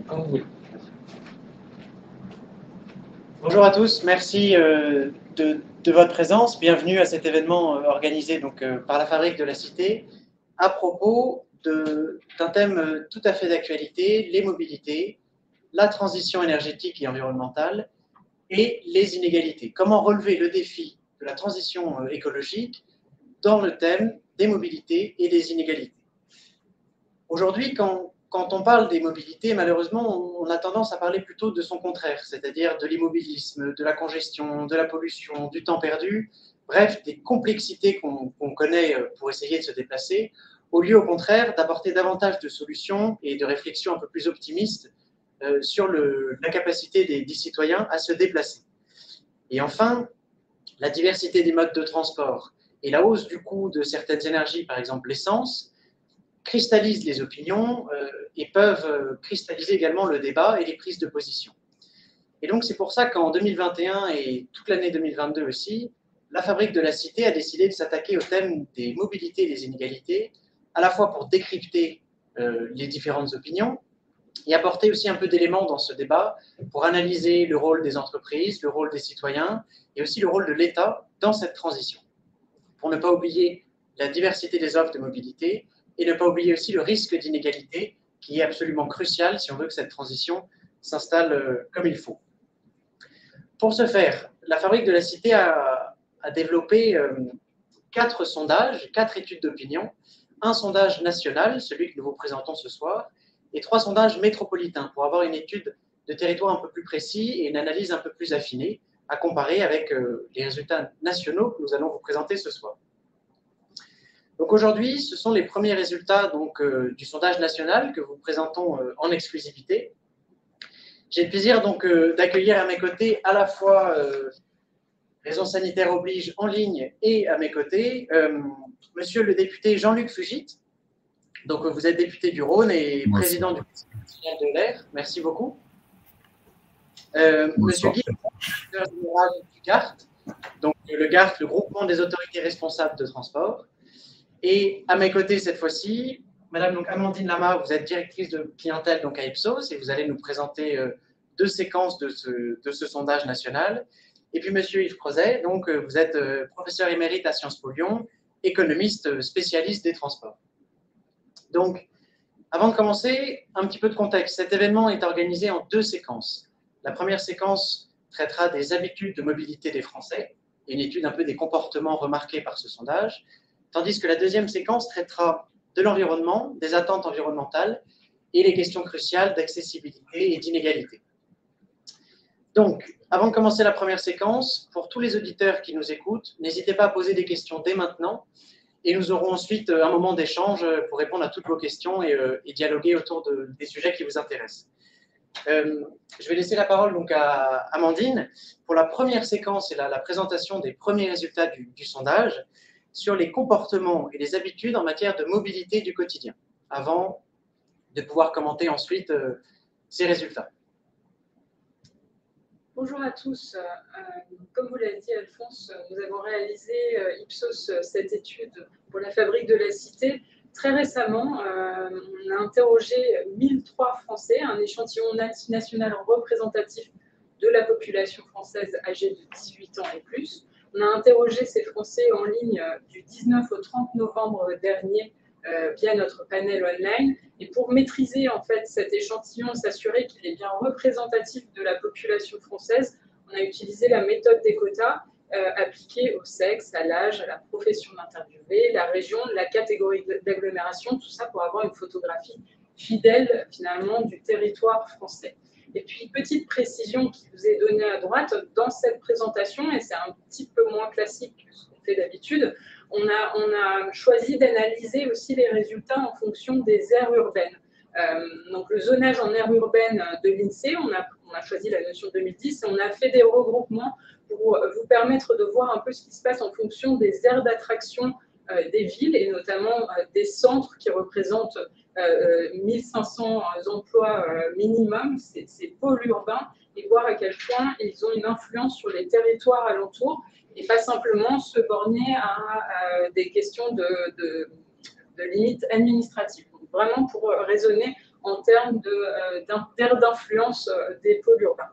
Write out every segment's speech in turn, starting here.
Quand vous voulez. Bonjour à tous, merci de votre présence. Bienvenue à cet événement organisé par la Fabrique de la Cité à propos d'un thème tout à fait d'actualité, les mobilités, la transition énergétique et environnementale et les inégalités. Comment relever le défi de la transition écologique dans le thème des mobilités et des inégalités. Aujourd'hui, quand on parle des mobilités, malheureusement, on a tendance à parler plutôt de son contraire, c'est-à-dire de l'immobilisme, de la congestion, de la pollution, du temps perdu, bref, des complexités qu'on connaît pour essayer de se déplacer, au lieu au contraire d'apporter davantage de solutions et de réflexions un peu plus optimistes sur la capacité des citoyens à se déplacer. Et enfin, la diversité des modes de transport et la hausse du coût de certaines énergies, par exemple l'essence, cristallisent les opinions et peuvent cristalliser également le débat et les prises de position. Et donc c'est pour ça qu'en 2021 et toute l'année 2022 aussi, la Fabrique de la Cité a décidé de s'attaquer au thème des mobilités et des inégalités, à la fois pour décrypter les différentes opinions et apporter aussi un peu d'éléments dans ce débat pour analyser le rôle des entreprises, le rôle des citoyens et aussi le rôle de l'État dans cette transition. Pour ne pas oublier la diversité des offres de mobilité et ne pas oublier aussi le risque d'inégalité qui est absolument crucial si on veut que cette transition s'installe comme il faut. Pour ce faire, la Fabrique de la Cité a développé 4 sondages, 4 études d'opinion, un sondage national, celui que nous vous présentons ce soir, et 3 sondages métropolitains pour avoir une étude de territoire un peu plus précis et une analyse un peu plus affinée à comparer avec les résultats nationaux que nous allons vous présenter ce soir. Donc aujourd'hui, ce sont les premiers résultats du sondage national que vous présentons en exclusivité. J'ai le plaisir d'accueillir à mes côtés à la fois raison sanitaire oblige en ligne et à mes côtés monsieur le député Jean-Luc Fugit. Donc vous êtes député du Rhône et président du Conseil national de l'air. Merci beaucoup. Monsieur Guy, directeur général du GART, donc le GART, le groupement des autorités responsables de transport. Et à mes côtés cette fois-ci, Madame Amandine Lama, vous êtes directrice de clientèle à Ipsos et vous allez nous présenter 2 séquences de ce sondage national. Et puis Monsieur Yves Crozet, vous êtes professeur émérite à Sciences Po Lyon, économiste spécialiste des transports. Donc, avant de commencer, un petit peu de contexte. Cet événement est organisé en 2 séquences. La première séquence traitera des habitudes de mobilité des Français, une étude un peu des comportements remarqués par ce sondage, tandis que la deuxième séquence traitera de l'environnement, des attentes environnementales et les questions cruciales d'accessibilité et d'inégalité. Donc, avant de commencer la première séquence, pour tous les auditeurs qui nous écoutent, n'hésitez pas à poser des questions dès maintenant et nous aurons ensuite un moment d'échange pour répondre à toutes vos questions et dialoguer autour des sujets qui vous intéressent. Je vais laisser la parole à Amandine pour la première séquence et la présentation des premiers résultats du sondage sur les comportements et les habitudes en matière de mobilité du quotidien, avant de pouvoir commenter ensuite ces résultats. Bonjour à tous. Comme vous l'avez dit, Alphonse, nous avons réalisé Ipsos cette étude pour la Fabrique de la Cité. Très récemment, on a interrogé 1003 Français, un échantillon national représentatif de la population française âgée de 18 ans et plus. On a interrogé ces Français en ligne du 19 au 30 novembre dernier via notre panel online. Et pour maîtriser en fait cet échantillon, s'assurer qu'il est bien représentatif de la population française, on a utilisé la méthode des quotas appliquée au sexe, à l'âge, à la profession d'interviewé, la région, la catégorie d'agglomération, tout ça pour avoir une photographie fidèle finalement du territoire français. Et puis, petite précision qui vous est donnée à droite, dans cette présentation, et c'est un petit peu moins classique que ce qu'on fait d'habitude, on a choisi d'analyser aussi les résultats en fonction des aires urbaines. Donc, le zonage en aire urbaine de l'INSEE, on a choisi la notion 2010 et on a fait des regroupements pour vous permettre de voir un peu ce qui se passe en fonction des aires d'attraction des villes et notamment des centres qui représentent 1500 emplois minimum, ces pôles urbains, et voir à quel point ils ont une influence sur les territoires alentours et pas simplement se borner à des questions de limites administratives. Donc, vraiment pour raisonner en termes d'aire d'influence des pôles urbains.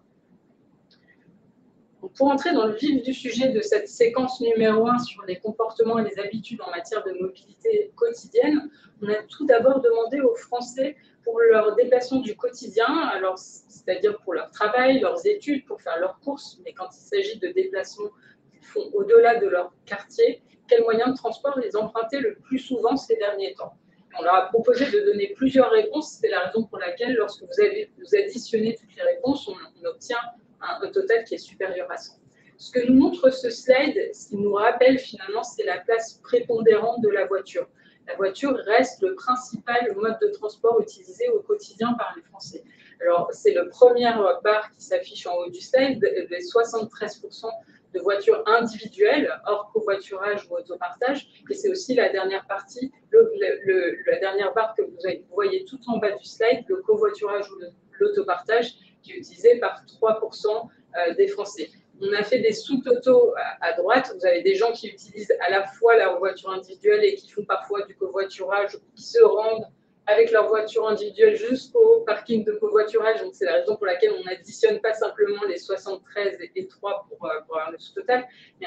Pour entrer dans le vif du sujet de cette séquence numéro 1 sur les comportements et les habitudes en matière de mobilité quotidienne, on a tout d'abord demandé aux Français pour leurs déplacements du quotidien, alors c'est-à-dire pour leur travail, leurs études, pour faire leurs courses, mais quand il s'agit de déplacements qu'ils font au-delà de leur quartier, quels moyens de transport les empruntaient le plus souvent ces derniers temps. On leur a proposé de donner plusieurs réponses, c'est la raison pour laquelle lorsque vous additionnez toutes les réponses, on obtient un total qui est supérieur à 100. Ce que nous montre ce slide, ce qui nous rappelle finalement, c'est la place prépondérante de la voiture. La voiture reste le principal mode de transport utilisé au quotidien par les Français. Alors, c'est le premier barre qui s'affiche en haut du slide, les 73% de voitures individuelles, hors covoiturage ou autopartage, et c'est aussi la dernière partie, la dernière barre que vous voyez tout en bas du slide, le covoiturage ou l'autopartage, qui est utilisé par 3% des Français. On a fait des sous-totaux à droite. Vous avez des gens qui utilisent à la fois leur voiture individuelle et qui font parfois du covoiturage, qui se rendent avec leur voiture individuelle jusqu'au parking de covoiturage. Donc, c'est la raison pour laquelle on n'additionne pas simplement les 73 et 3 pour avoir le sous-total.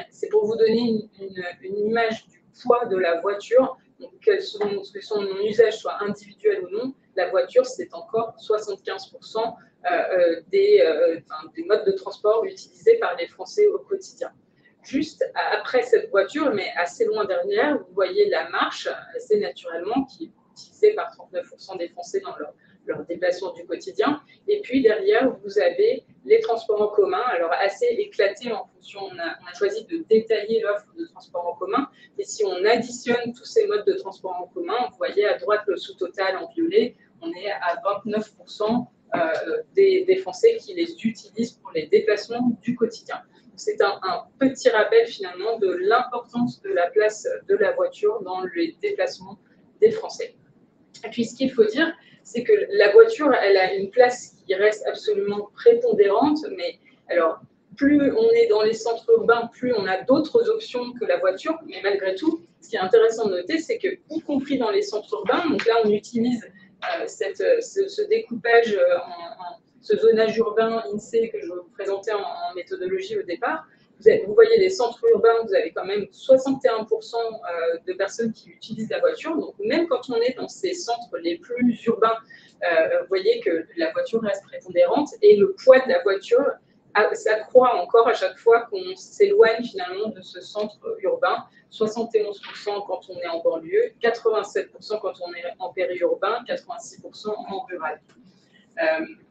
C'est pour vous donner une image du poids de la voiture. Donc, que son usage soit individuel ou non, la voiture, c'est encore 75% des modes de transport utilisés par les Français au quotidien. Juste après cette voiture, mais assez loin derrière, vous voyez la marche, assez naturellement, qui est utilisée par 39% des Français dans leur déplacement du quotidien. Et puis derrière, vous avez les transports en commun, alors assez éclatés en fonction, on a choisi de détailler l'offre de transport en commun, et si on additionne tous ces modes de transport en commun, vous voyez à droite le sous-total en violet, on est à 29% des Français qui les utilisent pour les déplacements du quotidien. C'est un petit rappel finalement de l'importance de la place de la voiture dans les déplacements des Français. Et puis ce qu'il faut dire, c'est que la voiture, elle a une place qui reste absolument prépondérante, mais alors plus on est dans les centres urbains, plus on a d'autres options que la voiture, mais malgré tout, ce qui est intéressant de noter, c'est que, y compris dans les centres urbains, donc là on utilise ce découpage, ce zonage urbain INSEE que je vous présentais en méthodologie au départ. Vous voyez les centres urbains, vous avez quand même 61% de personnes qui utilisent la voiture. Donc même quand on est dans ces centres les plus urbains, vous voyez que la voiture reste prépondérante et le poids de la voiture s'accroît encore à chaque fois qu'on s'éloigne finalement de ce centre urbain. 71% quand on est en banlieue, 87% quand on est en périurbain, 86% en rural.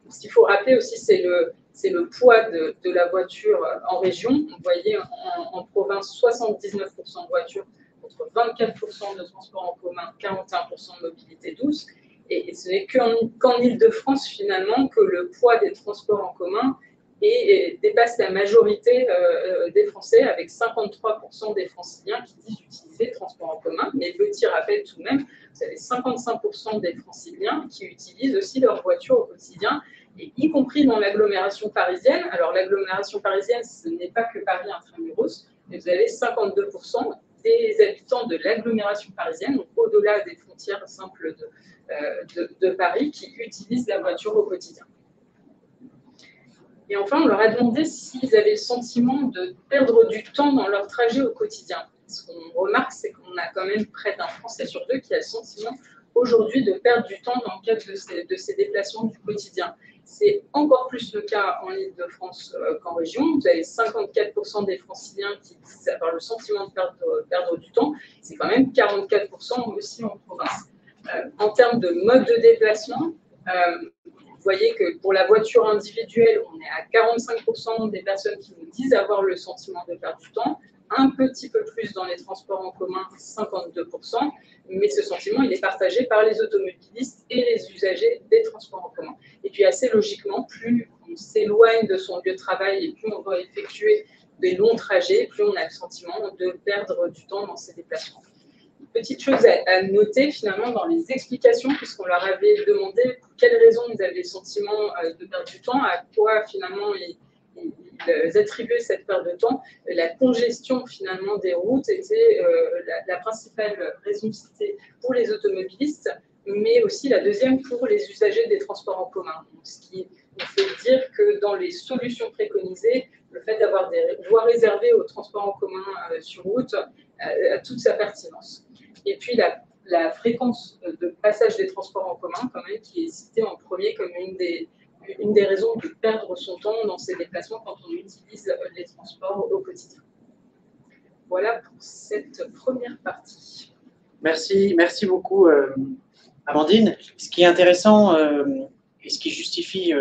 Ce qu'il faut rappeler aussi, c'est le poids de la voiture en région. Vous voyez en province 79% de voitures contre 24% de transport en commun, 41% de mobilité douce. Et ce n'est qu'en Île-de-France finalement que le poids des transports en commun dépasse la majorité des Français, avec 53% des Franciliens qui disent utiliser le transport en commun. Mais petit rappel tout de même, vous avez 55% des Franciliens qui utilisent aussi leur voiture au quotidien, et y compris dans l'agglomération parisienne. Alors l'agglomération parisienne, ce n'est pas que Paris intramuros, mais vous avez 52% des habitants de l'agglomération parisienne, donc au-delà des frontières simples de Paris, qui utilisent la voiture au quotidien. Et enfin, on leur a demandé s'ils avaient le sentiment de perdre du temps dans leur trajet au quotidien. Ce qu'on remarque, c'est qu'on a quand même près d'un Français sur deux qui a le sentiment aujourd'hui de perdre du temps dans le cadre de ces déplacements du quotidien. C'est encore plus le cas en Île-de-France qu'en région. Vous avez 54% des Franciliens qui disent avoir le sentiment de perdre du temps. C'est quand même 44% aussi en province. En termes de mode de déplacement, vous voyez que pour la voiture individuelle, on est à 45% des personnes qui nous disent avoir le sentiment de perdre du temps, un petit peu plus dans les transports en commun, 52%, mais ce sentiment, il est partagé par les automobilistes et les usagers des transports en commun. Et puis assez logiquement, plus on s'éloigne de son lieu de travail et plus on doit effectuer des longs trajets, plus on a le sentiment de perdre du temps dans ces déplacements. Petite chose à noter finalement dans les explications, puisqu'on leur avait demandé pour quelles raisons ils avaient le sentiment de perdre du temps, à quoi finalement ils attribuaient cette perte de temps. La congestion finalement des routes était la principale raison citée pour les automobilistes, mais aussi la deuxième pour les usagers des transports en commun. Ce qui nous fait dire que dans les solutions préconisées, le fait d'avoir des voies réservées aux transports en commun sur route a toute sa pertinence. Et puis la fréquence de passage des transports en commun, quand même, qui est citée en premier comme une des raisons de perdre son temps dans ses déplacements quand on utilise les transports au quotidien. Voilà pour cette première partie. Merci beaucoup, Amandine. Ce qui est intéressant et ce qui justifie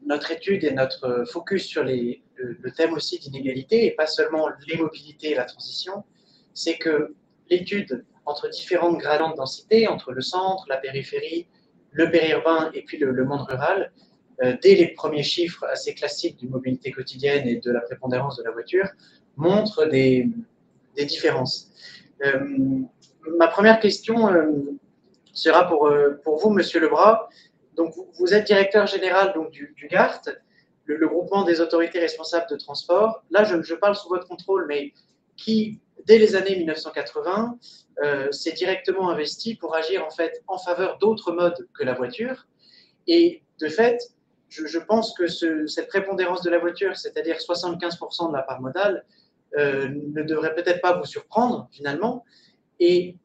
notre étude et notre focus sur le thème aussi d'inégalité, et pas seulement les mobilités et la transition, c'est que l'étude entre différentes gradants de densité, entre le centre, la périphérie, le périurbain et puis le monde rural, dès les premiers chiffres assez classiques d'une mobilité quotidienne et de la prépondérance de la voiture, montre des différences. Ma première question sera pour vous, Monsieur Lebras. Donc, vous êtes directeur général donc, du GART, le groupement des autorités responsables de transport. Là, je parle sous votre contrôle, mais qui, dès les années 1980, s'est directement investi pour agir en fait en faveur d'autres modes que la voiture. Et de fait, je pense que cette prépondérance de la voiture, c'est-à-dire 75% de la part modale, ne devrait peut-être pas vous surprendre finalement. Et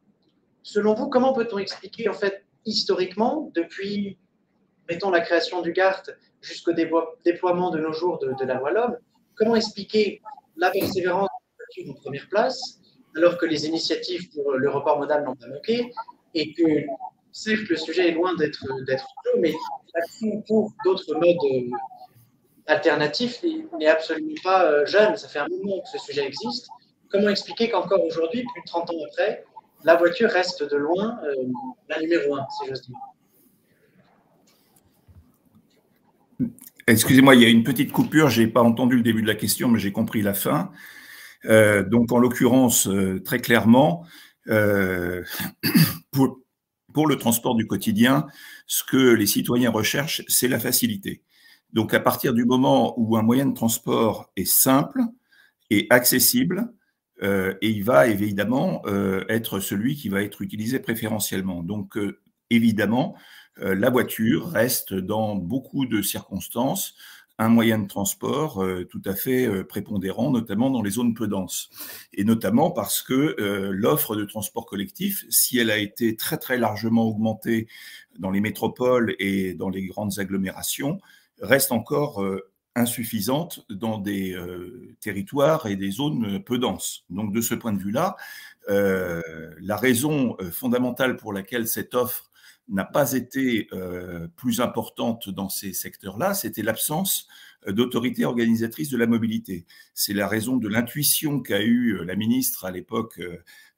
selon vous, comment peut-on expliquer en fait historiquement, depuis, mettons, la création du GART jusqu'au déploiement de nos jours de la loi LOM, comment expliquer la persévérance de la voiture en première place, alors que les initiatives pour le report modal n'ont pas manqué, et que certes le sujet est loin d'être clos, mais l'action pour d'autres modes alternatif n'est absolument pas jeune. Ça fait un moment que ce sujet existe. Comment expliquer qu'encore aujourd'hui, plus de 30 ans après, la voiture reste de loin la numéro 1, si j'ose dire? Excusez-moi, il y a une petite coupure. Je n'ai pas entendu le début de la question, mais j'ai compris la fin. Donc, en l'occurrence, très clairement, pour le transport du quotidien, ce que les citoyens recherchent, c'est la facilité. Donc, à partir du moment où un moyen de transport est simple et accessible, et il va évidemment être celui qui va être utilisé préférentiellement. Donc, évidemment, la voiture reste dans beaucoup de circonstances un moyen de transport tout à fait prépondérant, notamment dans les zones peu denses. Et notamment parce que l'offre de transport collectif, si elle a été très très largement augmentée dans les métropoles et dans les grandes agglomérations, reste encore insuffisante dans des territoires et des zones peu denses. Donc de ce point de vue-là, la raison fondamentale pour laquelle cette offre n'a pas été plus importante dans ces secteurs-là, c'était l'absence d'autorité organisatrice de la mobilité. C'est la raison de l'intuition qu'a eue la ministre à l'époque,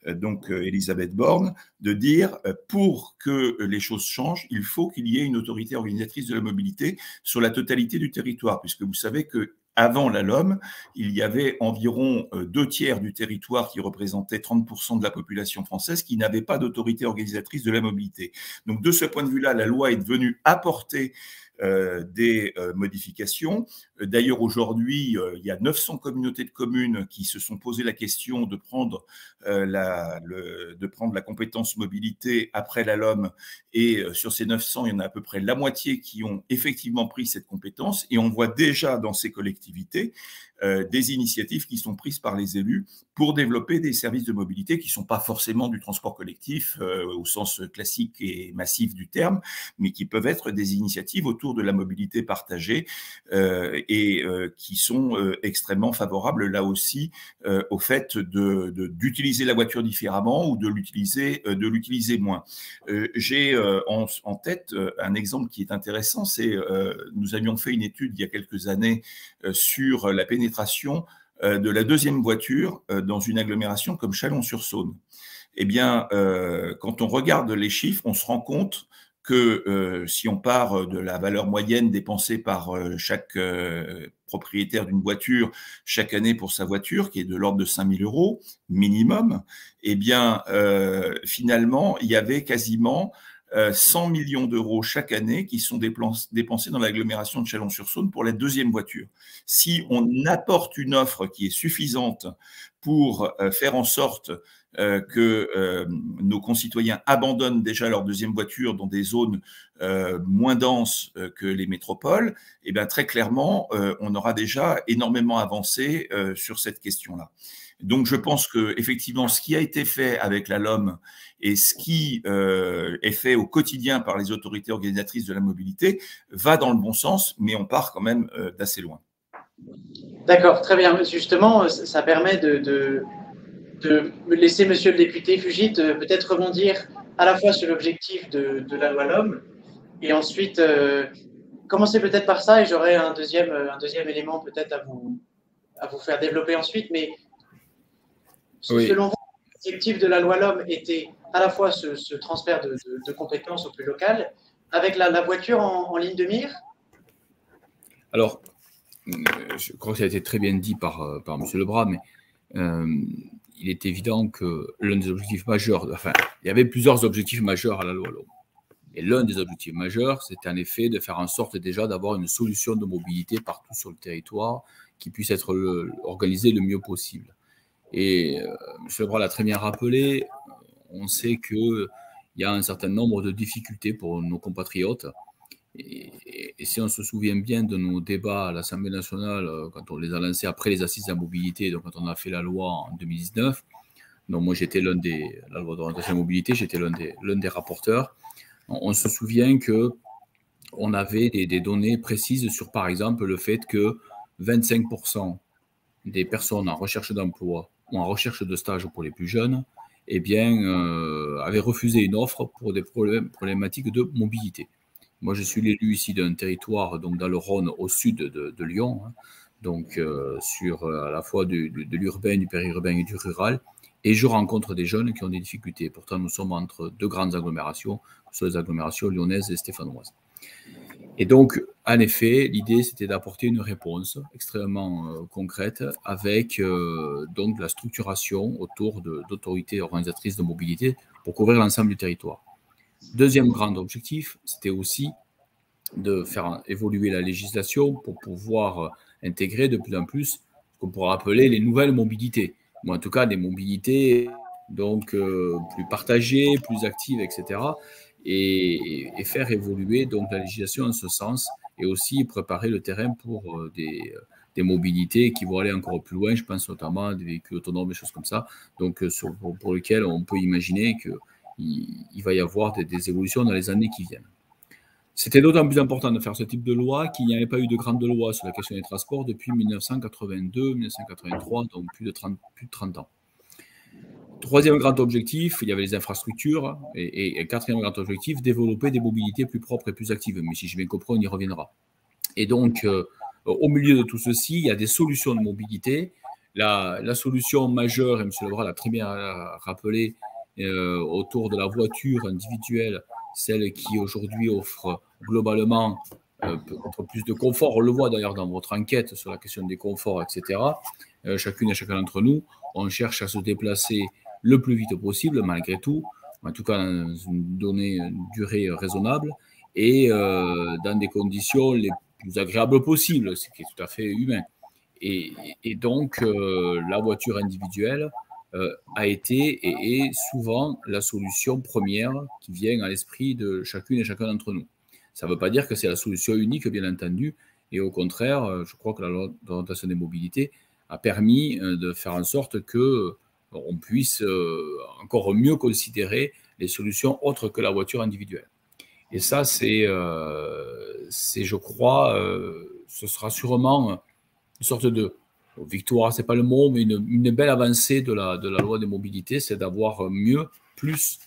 donc Elisabeth Borne, de dire pour que les choses changent, il faut qu'il y ait une autorité organisatrice de la mobilité sur la totalité du territoire, puisque vous savez que avant la LOM, il y avait environ 2/3 du territoire qui représentait 30% de la population française qui n'avait pas d'autorité organisatrice de la mobilité. Donc de ce point de vue-là, la loi est devenue apporter des modifications. D'ailleurs, aujourd'hui, il y a 900 communautés de communes qui se sont posé la question de prendre la compétence mobilité après la LOM. Et sur ces 900, il y en a à peu près la moitié qui ont effectivement pris cette compétence. Et on voit déjà dans ces collectivités des initiatives qui sont prises par les élus pour développer des services de mobilité qui ne sont pas forcément du transport collectif au sens classique et massif du terme, mais qui peuvent être des initiatives autour de la mobilité partagée et qui sont extrêmement favorables là aussi au fait d'utiliser la voiture différemment ou de l'utiliser moins. J'ai en tête un exemple qui est intéressant, c'est nous avions fait une étude il y a quelques années sur la pénétration de la deuxième voiture dans une agglomération comme Chalon-sur-Saône. Eh bien, quand on regarde les chiffres, on se rend compte que si on part de la valeur moyenne dépensée par chaque propriétaire d'une voiture chaque année pour sa voiture, qui est de l'ordre de 5 000 € minimum, eh bien, finalement, il y avait quasiment 100 millions d'euros chaque année qui sont dépensés dans l'agglomération de Chalon-sur-Saône pour la deuxième voiture. Si on apporte une offre qui est suffisante pour faire en sorte que nos concitoyens abandonnent déjà leur deuxième voiture dans des zones moins denses que les métropoles, et bien très clairement, on aura déjà énormément avancé sur cette question-là. Donc, je pense que effectivement, ce qui a été fait avec la LOM et ce qui est fait au quotidien par les autorités organisatrices de la mobilité va dans le bon sens, mais on part quand même d'assez loin. D'accord, très bien. Justement, ça permet de laisser Monsieur le député Fugit peut-être rebondir à la fois sur l'objectif de la loi LOM et ensuite commencer peut-être par ça, et j'aurai un deuxième élément peut-être à vous faire développer ensuite. Mais oui. Selon vous, l'objectif de la loi LOM était à la fois ce transfert de compétences au plus local, avec la voiture en ligne de mire? Alors, je crois que ça a été très bien dit par M. Lebras, mais il est évident que l'un des objectifs majeurs, enfin, il y avait plusieurs objectifs majeurs à la loi LOM. Et l'un des objectifs majeurs, c'était en effet de faire en sorte déjà d'avoir une solution de mobilité partout sur le territoire qui puisse être organisée le mieux possible. Et M. Lebras l'a très bien rappelé, on sait qu'il y a un certain nombre de difficultés pour nos compatriotes. Et si on se souvient bien de nos débats à l'Assemblée nationale, quand on les a lancés après les assises de la mobilité, donc quand on a fait la loi en 2019, donc moi j'étais la loi d'orientation de la mobilité, j'étais l'un des rapporteurs. On se souvient qu'on avait des données précises sur, par exemple, le fait que 25% des personnes en recherche d'emploi ou en recherche de stage pour les plus jeunes, eh bien, avaient refusé une offre pour des problématiques de mobilité. Moi, je suis l'élu ici d'un territoire, donc dans le Rhône, au sud de Lyon, hein, donc sur à la fois de l'urbain, du périurbain et du rural, et je rencontre des jeunes qui ont des difficultés. Pourtant, nous sommes entre deux grandes agglomérations, que ce soit les agglomérations lyonnaises et stéphanoises. Et donc, en effet, l'idée, c'était d'apporter une réponse extrêmement concrète avec donc la structuration autour d'autorités organisatrices de mobilité pour couvrir l'ensemble du territoire. Deuxième grand objectif, c'était aussi de faire évoluer la législation pour pouvoir intégrer de plus en plus ce qu'on pourrait appeler les nouvelles mobilités, ou en tout cas des mobilités donc plus partagées, plus actives, etc. Et faire évoluer donc la législation en ce sens, et aussi préparer le terrain pour des mobilités qui vont aller encore plus loin. Je pense notamment à des véhicules autonomes, des choses comme ça, donc pour lesquels on peut imaginer qu'il va y avoir des évolutions dans les années qui viennent. C'était d'autant plus important de faire ce type de loi qu'il n'y avait pas eu de grande loi sur la question des transports depuis 1982-1983, donc plus de 30 ans. Troisième grand objectif, il y avait les infrastructures, et quatrième grand objectif, développer des mobilités plus propres et plus actives. Mais si je bien compris, on y reviendra. Et donc, au milieu de tout ceci, il y a des solutions de mobilité. La solution majeure, et M. Lebras l'a très bien rappelé, autour de la voiture individuelle, celle qui aujourd'hui offre globalement peut-être plus de confort. On le voit d'ailleurs dans votre enquête sur la question des conforts, etc. Chacune et chacun d'entre nous, on cherche à se déplacer le plus vite possible, malgré tout, en tout cas dans une durée raisonnable, et dans des conditions les plus agréables possibles, ce qui est tout à fait humain. Et donc, la voiture individuelle a été et est souvent la solution première qui vient à l'esprit de chacune et chacun d'entre nous. Ça ne veut pas dire que c'est la solution unique, bien entendu, et au contraire, je crois que la loi d'orientation des mobilités a permis de faire en sorte qu'on puisse encore mieux considérer les solutions autres que la voiture individuelle. Et ça, c'est je crois, ce sera sûrement une sorte de victoire, c'est pas le mot, mais une belle avancée de la loi des mobilités, c'est d'avoir mieux, plus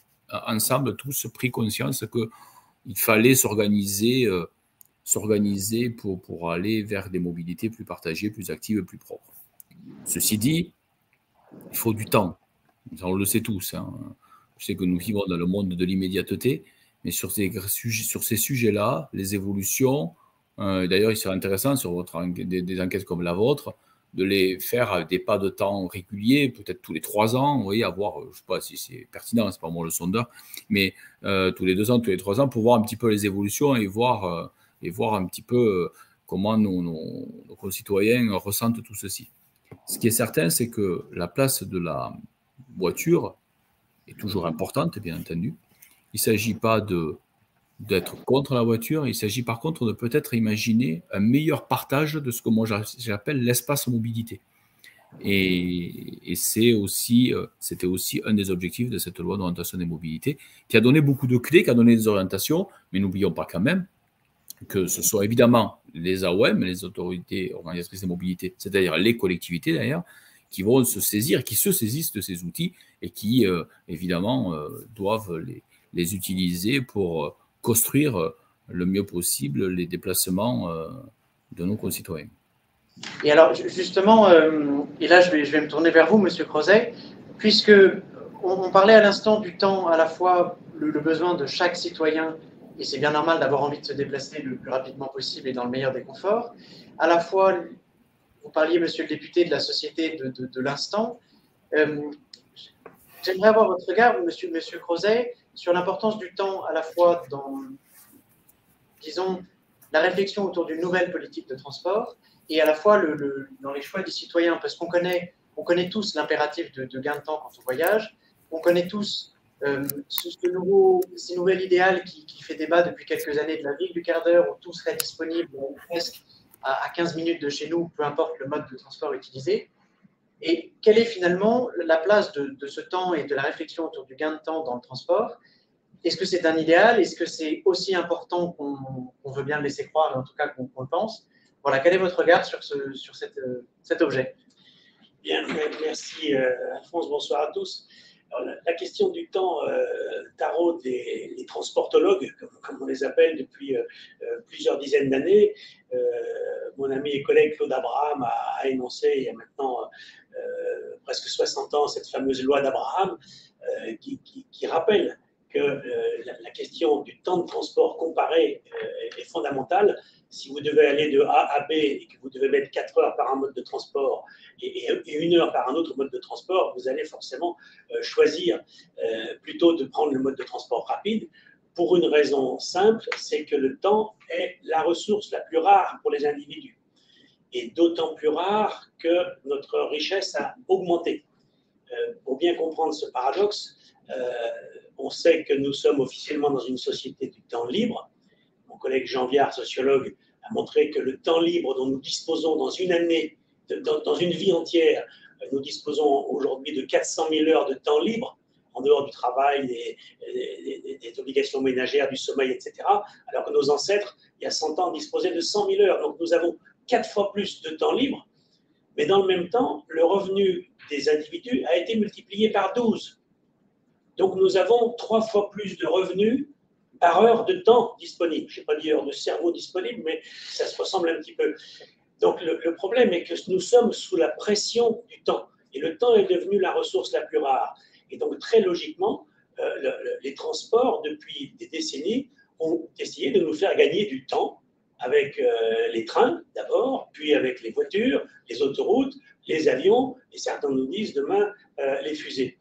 ensemble tous pris conscience qu'il fallait s'organiser pour aller vers des mobilités plus partagées, plus actives, plus propres. Ceci dit, il faut du temps. On le sait tous. Hein. Je sais que nous vivons dans le monde de l'immédiateté, mais sur ces sujets-là, les évolutions, d'ailleurs, il serait intéressant sur des enquêtes comme la vôtre, de les faire à des pas de temps réguliers, peut-être tous les 3 ans, vous voyez, avoir, je ne sais pas si c'est pertinent, c'est pas moi le sondeur, mais tous les 2 ans, tous les 3 ans, pour voir un petit peu les évolutions et voir un petit peu comment nos concitoyens ressentent tout ceci. Ce qui est certain, c'est que la place de voiture est toujours importante, bien entendu. Il ne s'agit pas d'être contre la voiture, il s'agit par contre de peut-être imaginer un meilleur partage de ce que moi j'appelle l'espace mobilité. Et c'était aussi un des objectifs de cette loi d'orientation des mobilités, qui a donné beaucoup de clés, qui a donné des orientations, mais n'oublions pas quand même que ce sont évidemment les AOM, les autorités organisatrices des mobilités, c'est-à-dire les collectivités d'ailleurs, qui vont se saisir, qui se saisissent de ces outils et qui, évidemment, doivent les utiliser pour construire le mieux possible les déplacements de nos concitoyens. Et alors, justement, et là, je vais me tourner vers vous, Monsieur Crozet, puisque on parlait à l'instant du temps, à la fois le besoin de chaque citoyen, et c'est bien normal d'avoir envie de se déplacer le plus rapidement possible et dans le meilleur des conforts, à la fois, vous parliez, Monsieur le député, de la société de l'instant. J'aimerais avoir votre regard, Monsieur Crozet, sur l'importance du temps, à la fois dans, disons, la réflexion autour d'une nouvelle politique de transport, et à la fois dans les choix des citoyens, parce qu'on connaît tous l'impératif de gain de temps quand on voyage, on connaît tous ce nouvel idéal qui fait débat depuis quelques années de la ville du quart d'heure où tout serait disponible presque à 15 minutes de chez nous, peu importe le mode de transport utilisé. Et quelle est finalement la place de ce temps et de la réflexion autour du gain de temps dans le transport? Est-ce que c'est un idéal? Est-ce que c'est aussi important qu'on veut bien le laisser croire, mais en tout cas qu'on le pense? Voilà, quel est votre regard sur cet objet? Bien, merci Alphonse, bonsoir à tous. Alors, la question du temps taraude les transportologues, comme on les appelle depuis plusieurs dizaines d'années. Mon ami et collègue Claude Abraham a énoncé il y a maintenant presque 60 ans cette fameuse loi d'Abraham qui rappelle que la question du temps de transport comparé est fondamentale. Si vous devez aller de A à B et que vous devez mettre 4 heures par un mode de transport et 1 heure par un autre mode de transport, vous allez forcément choisir plutôt de prendre le mode de transport rapide pour une raison simple, c'est que le temps est la ressource la plus rare pour les individus. Et d'autant plus rare que notre richesse a augmenté. Pour bien comprendre ce paradoxe, on sait que nous sommes officiellement dans une société du temps libre. Mon collègue Jean Viard, sociologue, a montré que le temps libre dont nous disposons dans une année, dans une vie entière, nous disposons aujourd'hui de 400 000 heures de temps libre, en dehors du travail, des obligations ménagères, du sommeil, etc. Alors que nos ancêtres, il y a 100 ans, disposaient de 100 000 heures. Donc nous avons 4 fois plus de temps libre, mais dans le même temps, le revenu des individus a été multiplié par 12. Donc nous avons 3 fois plus de revenus par heure de temps disponible. Je n'ai pas dit heure de cerveau disponible, mais ça se ressemble un petit peu. Donc le problème est que nous sommes sous la pression du temps. Et le temps est devenu la ressource la plus rare. Et donc très logiquement, les transports, depuis des décennies, ont essayé de nous faire gagner du temps avec les trains d'abord, puis avec les voitures, les autoroutes, les avions, et certains nous disent demain les fusées.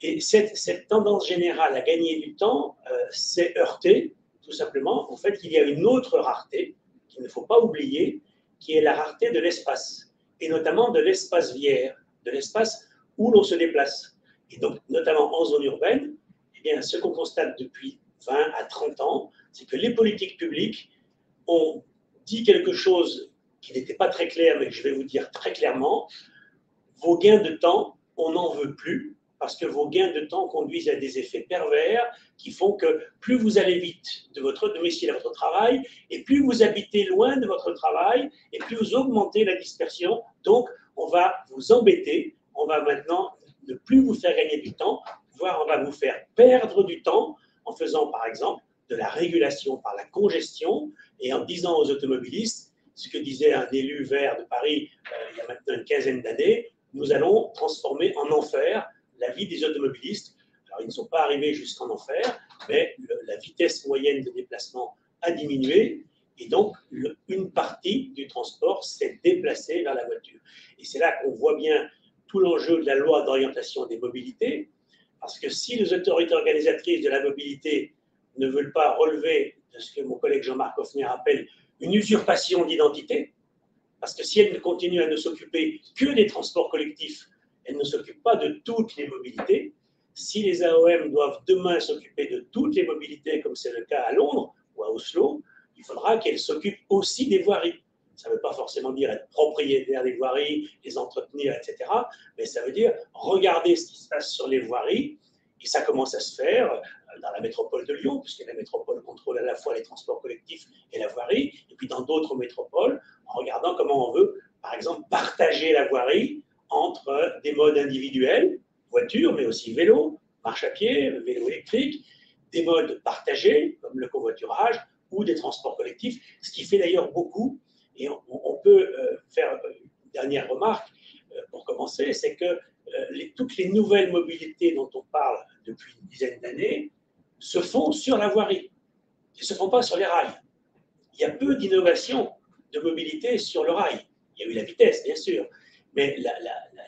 Et cette tendance générale à gagner du temps s'est heurtée, tout simplement, au fait qu'il y a une autre rareté qu'il ne faut pas oublier, qui est la rareté de l'espace, et notamment de l'espace viaire, de l'espace où l'on se déplace. Et donc, notamment en zone urbaine, eh bien, ce qu'on constate depuis 20 à 30 ans, c'est que les politiques publiques ont dit quelque chose qui n'était pas très clair, mais que je vais vous dire très clairement. Vos gains de temps, on n'en veut plus, parce que vos gains de temps conduisent à des effets pervers qui font que plus vous allez vite de votre domicile à votre travail, et plus vous habitez loin de votre travail, et plus vous augmentez la dispersion. Donc, on va vous embêter, on va maintenant ne plus vous faire gagner du temps, voire on va vous faire perdre du temps en faisant, par exemple, de la régulation par la congestion et en disant aux automobilistes, ce que disait un élu vert de Paris il y a maintenant une quinzaine d'années, nous allons transformer en enfer la vie des automobilistes. Alors, ils ne sont pas arrivés jusqu'en enfer, mais la vitesse moyenne de déplacement a diminué et donc une partie du transport s'est déplacée vers la voiture. Et c'est là qu'on voit bien tout l'enjeu de la loi d'orientation des mobilités, parce que si les autorités organisatrices de la mobilité ne veulent pas relever de ce que mon collègue Jean-Marc Hoffner appelle une usurpation d'identité, parce que si elles continuent à ne s'occuper que des transports collectifs, elles ne s'occupent pas de toutes les mobilités. Si les AOM doivent demain s'occuper de toutes les mobilités, comme c'est le cas à Londres ou à Oslo, il faudra qu'elles s'occupent aussi des voiries. Ça ne veut pas forcément dire être propriétaire des voiries, les entretenir, etc. Mais ça veut dire regarder ce qui se passe sur les voiries. Et ça commence à se faire dans la métropole de Lyon, puisque la métropole contrôle à la fois les transports collectifs et la voirie, et puis dans d'autres métropoles, en regardant comment on veut, par exemple, partager la voirie entre des modes individuels, voiture, mais aussi vélo, marche à pied, vélo électrique, des modes partagés, comme le covoiturage, ou des transports collectifs, ce qui fait d'ailleurs beaucoup. Et on peut faire une dernière remarque pour commencer, c'est que toutes les nouvelles mobilités dont on parle depuis une dizaine d'années se font sur la voirie. Elles ne se font pas sur les rails. Il y a peu d'innovations de mobilité sur le rail. Il y a eu la vitesse, bien sûr, mais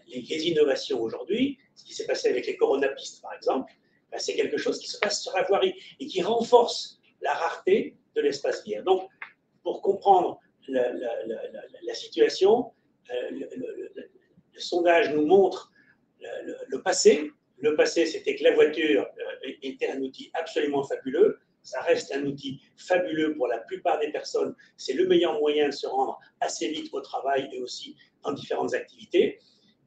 les innovations aujourd'hui, ce qui s'est passé avec les coronapistes, par exemple, ben, c'est quelque chose qui se passe sur la voirie et qui renforce la rareté de l'espace viaire. Donc, pour comprendre la situation, le sondage nous montre le passé. Le passé, c'était que la voiture était un outil absolument fabuleux. Ça reste un outil fabuleux pour la plupart des personnes. C'est le meilleur moyen de se rendre assez vite au travail et aussi dans différentes activités.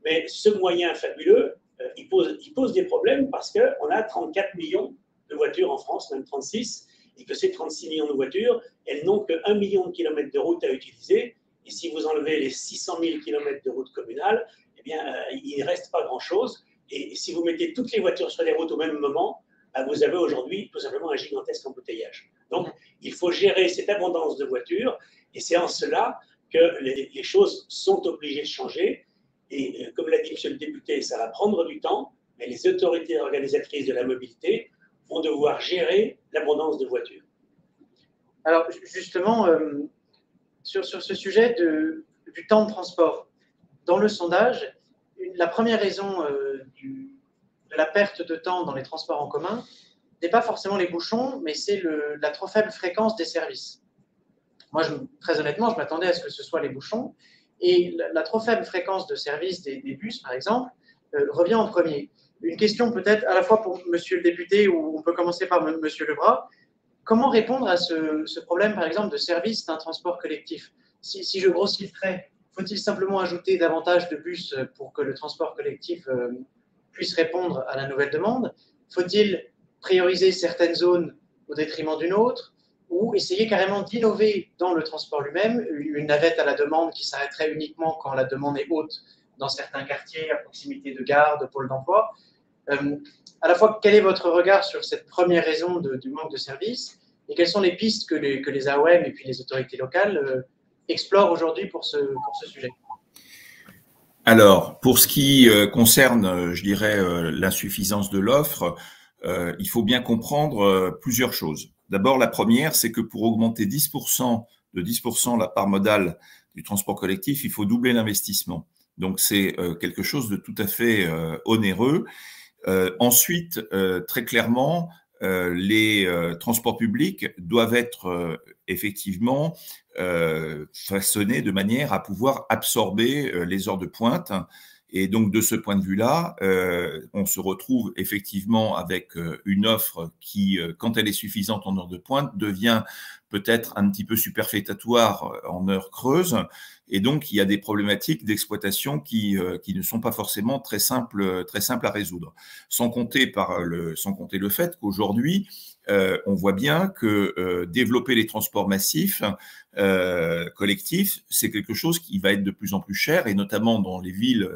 Mais ce moyen fabuleux, il pose des problèmes parce qu'on a 34 millions de voitures en France, même 36, et que ces 36 millions de voitures, elles n'ont que 1 million de kilomètres de route à utiliser. Et si vous enlevez les 600 000 kilomètres de route communale, eh bien, il ne reste pas grand-chose. Et si vous mettez toutes les voitures sur les routes au même moment, vous avez aujourd'hui tout simplement un gigantesque embouteillage. Donc, il faut gérer cette abondance de voitures, et c'est en cela que les choses sont obligées de changer. Et comme l'a dit monsieur le député, ça va prendre du temps, mais les autorités organisatrices de la mobilité vont devoir gérer l'abondance de voitures. Alors, justement, sur ce sujet du temps de transport, dans le sondage, la première raison de la perte de temps dans les transports en commun n'est pas forcément les bouchons, mais c'est la trop faible fréquence des services. Moi, très honnêtement, je m'attendais à ce que ce soit les bouchons. Et la trop faible fréquence de service des bus, par exemple, revient en premier. Une question peut-être à la fois pour monsieur le député, ou on peut commencer par monsieur Lebras. Comment répondre à ce problème, par exemple, de service d'un transport collectif? Si je grossis le trait, faut-il simplement ajouter davantage de bus pour que le transport collectif puisse répondre à la nouvelle demande? Faut-il prioriser certaines zones au détriment d'une autre? Ou essayer carrément d'innover dans le transport lui-même, une navette à la demande qui s'arrêterait uniquement quand la demande est haute dans certains quartiers, à proximité de gares, de pôles d'emploi. À la fois, quel est votre regard sur cette première raison du manque de services, et quelles sont les pistes que les AOM et puis les autorités locales explorent aujourd'hui pour ce sujet? Alors, pour ce qui concerne, je dirais, l'insuffisance de l'offre, il faut bien comprendre plusieurs choses. D'abord, la première, c'est que pour augmenter de 10% la part modale du transport collectif, il faut doubler l'investissement. Donc, c'est quelque chose de tout à fait onéreux. Ensuite, très clairement, les transports publics doivent être effectivement façonnés de manière à pouvoir absorber les heures de pointe. Et donc, de ce point de vue-là, on se retrouve effectivement avec une offre qui, quand elle est suffisante en heures de pointe, devient peut-être un petit peu superfétatoire en heures creuses. Et donc, il y a des problématiques d'exploitation qui ne sont pas forcément très simples à résoudre. Sans compter le fait qu'aujourd'hui, on voit bien que développer les transports massifs, collectifs, c'est quelque chose qui va être de plus en plus cher, et notamment dans les villes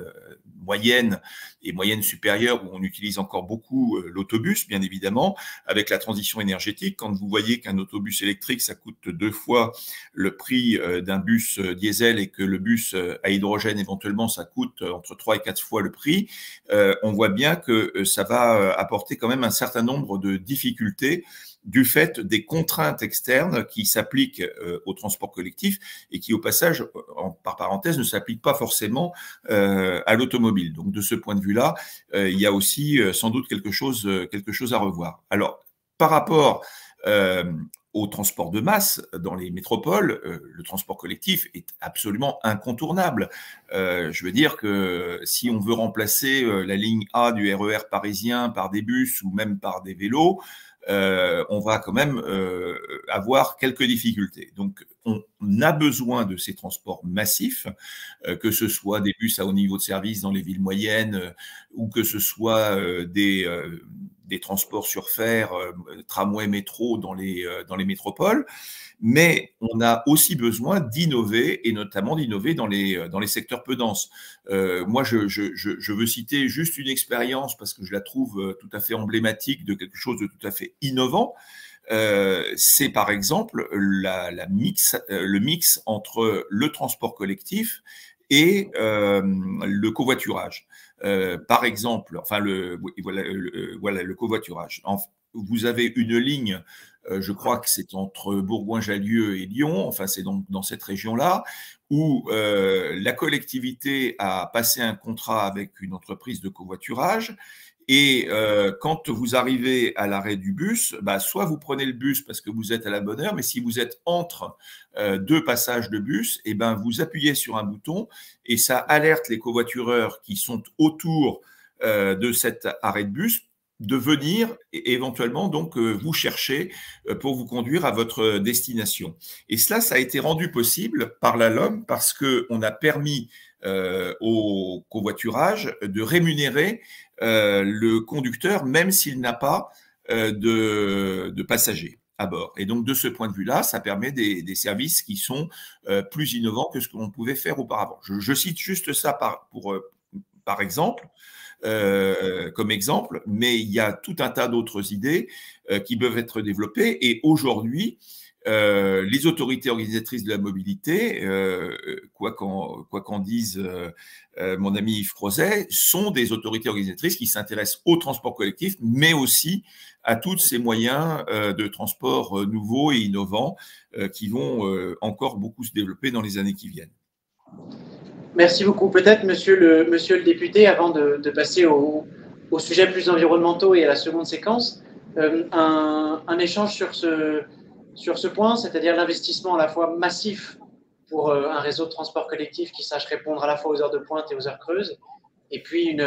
moyennes et moyennes supérieures où on utilise encore beaucoup l'autobus, bien évidemment, avec la transition énergétique. Quand vous voyez qu'un autobus électrique, ça coûte 2 fois le prix d'un bus diesel, et que le bus à hydrogène, éventuellement, ça coûte entre 3 et 4 fois le prix, on voit bien que ça va apporter quand même un certain nombre de difficultés du fait des contraintes externes qui s'appliquent au transport collectif et qui, au passage, par parenthèse, ne s'appliquent pas forcément à l'automobile. Donc, de ce point de vue-là, il y a aussi sans doute quelque chose à revoir. Alors, par rapport au transport de masse dans les métropoles, le transport collectif est absolument incontournable. Je veux dire que si on veut remplacer la ligne A du RER parisien par des bus ou même par des vélos, on va quand même avoir quelques difficultés. Donc, on a besoin de ces transports massifs, que ce soit des bus à haut niveau de service dans les villes moyennes ou que ce soit des transports sur fer, tramway, métro dans les métropoles. Mais on a aussi besoin d'innover, et notamment d'innover dans les secteurs peu denses. Moi, je veux citer juste une expérience parce que je la trouve tout à fait emblématique de quelque chose de tout à fait innovant. C'est par exemple le mix entre le transport collectif et le covoiturage. Par exemple, enfin voilà le covoiturage. Vous avez une ligne, je crois que c'est entre Bourgoin-Jallieu et Lyon, enfin c'est donc dans cette région-là, où la collectivité a passé un contrat avec une entreprise de covoiturage. Et quand vous arrivez à l'arrêt du bus, bah, soit vous prenez le bus parce que vous êtes à la bonne heure, mais si vous êtes entre deux passages de bus, et ben vous appuyez sur un bouton et ça alerte les covoitureurs qui sont autour de cet arrêt de bus de venir et éventuellement donc vous chercher pour vous conduire à votre destination. Et cela, ça a été rendu possible par la LOM parce qu'on a permis au covoiturage de rémunérer le conducteur même s'il n'a pas de passagers à bord. Et donc, de ce point de vue-là, ça permet des services qui sont plus innovants que ce que l'on pouvait faire auparavant. Je cite juste ça par exemple, comme exemple, mais il y a tout un tas d'autres idées qui peuvent être développées. Et aujourd'hui, les autorités organisatrices de la mobilité, quoi qu'en dise mon ami Yves Crozet, sont des autorités organisatrices qui s'intéressent au transport collectif, mais aussi à tous ces moyens de transport nouveaux et innovants qui vont encore beaucoup se développer dans les années qui viennent. Merci beaucoup. Peut-être, monsieur le député, avant de passer aux sujets plus environnementaux et à la seconde séquence, un échange sur ce point, c'est-à-dire l'investissement à la fois massif pour un réseau de transport collectif qui sache répondre à la fois aux heures de pointe et aux heures creuses, et puis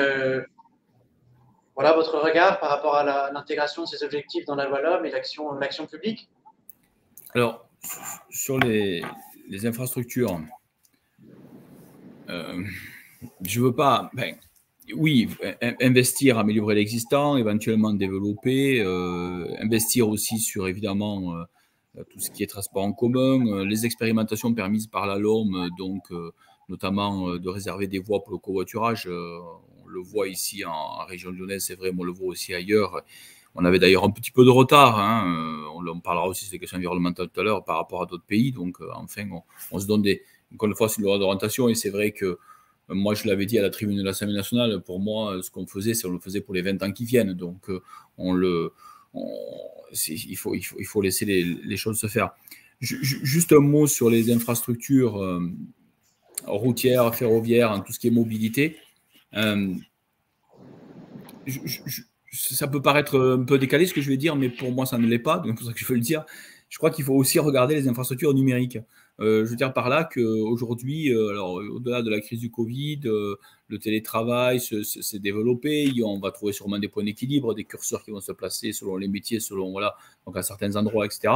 voilà votre regard par rapport à l'intégration de ces objectifs dans la loi LOM et l'action publique. Alors, sur les infrastructures, je veux pas, oui, investir, améliorer l'existant, éventuellement développer, investir aussi sur évidemment tout ce qui est transport en commun, les expérimentations permises par la LOM, donc notamment de réserver des voies pour le covoiturage. On le voit ici en région lyonnaise, c'est vrai, mais on le voit aussi ailleurs. On avait d'ailleurs un petit peu de retard, hein. On parlera aussi sur les questions environnementales tout à l'heure par rapport à d'autres pays. Donc enfin, on se donne encore une fois, c'est une loi d'orientation et c'est vrai que moi, je l'avais dit à la tribune de l'Assemblée nationale, pour moi, ce qu'on faisait, c'est on le faisait pour les 20 ans qui viennent. Donc, il faut laisser les choses se faire. Juste un mot sur les infrastructures routières, ferroviaires, hein, tout ce qui est mobilité. Ça peut paraître un peu décalé ce que je vais dire, mais pour moi, ça ne l'est pas. Donc, c'est pour ça que je veux le dire. Je crois qu'il faut aussi regarder les infrastructures numériques. Je veux dire par là qu'aujourd'hui, au-delà de la crise du Covid, le télétravail s'est développé. On va trouver sûrement des points d'équilibre, des curseurs qui vont se placer selon les métiers, selon voilà, donc à certains endroits, etc.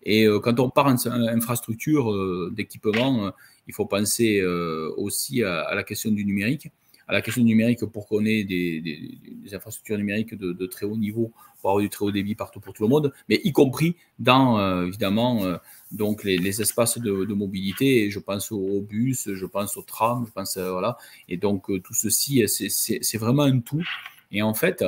Et quand on parle d'infrastructure, d'équipement, il faut penser aussi à la question du numérique. À la question du numérique pour qu'on ait des infrastructures numériques de très haut niveau, pour avoir du très haut débit partout pour tout le monde, mais y compris dans, évidemment, donc les espaces de mobilité. Et je pense aux bus, je pense aux trams, je pense, voilà. Et donc, tout ceci, c'est vraiment un tout. Et en fait,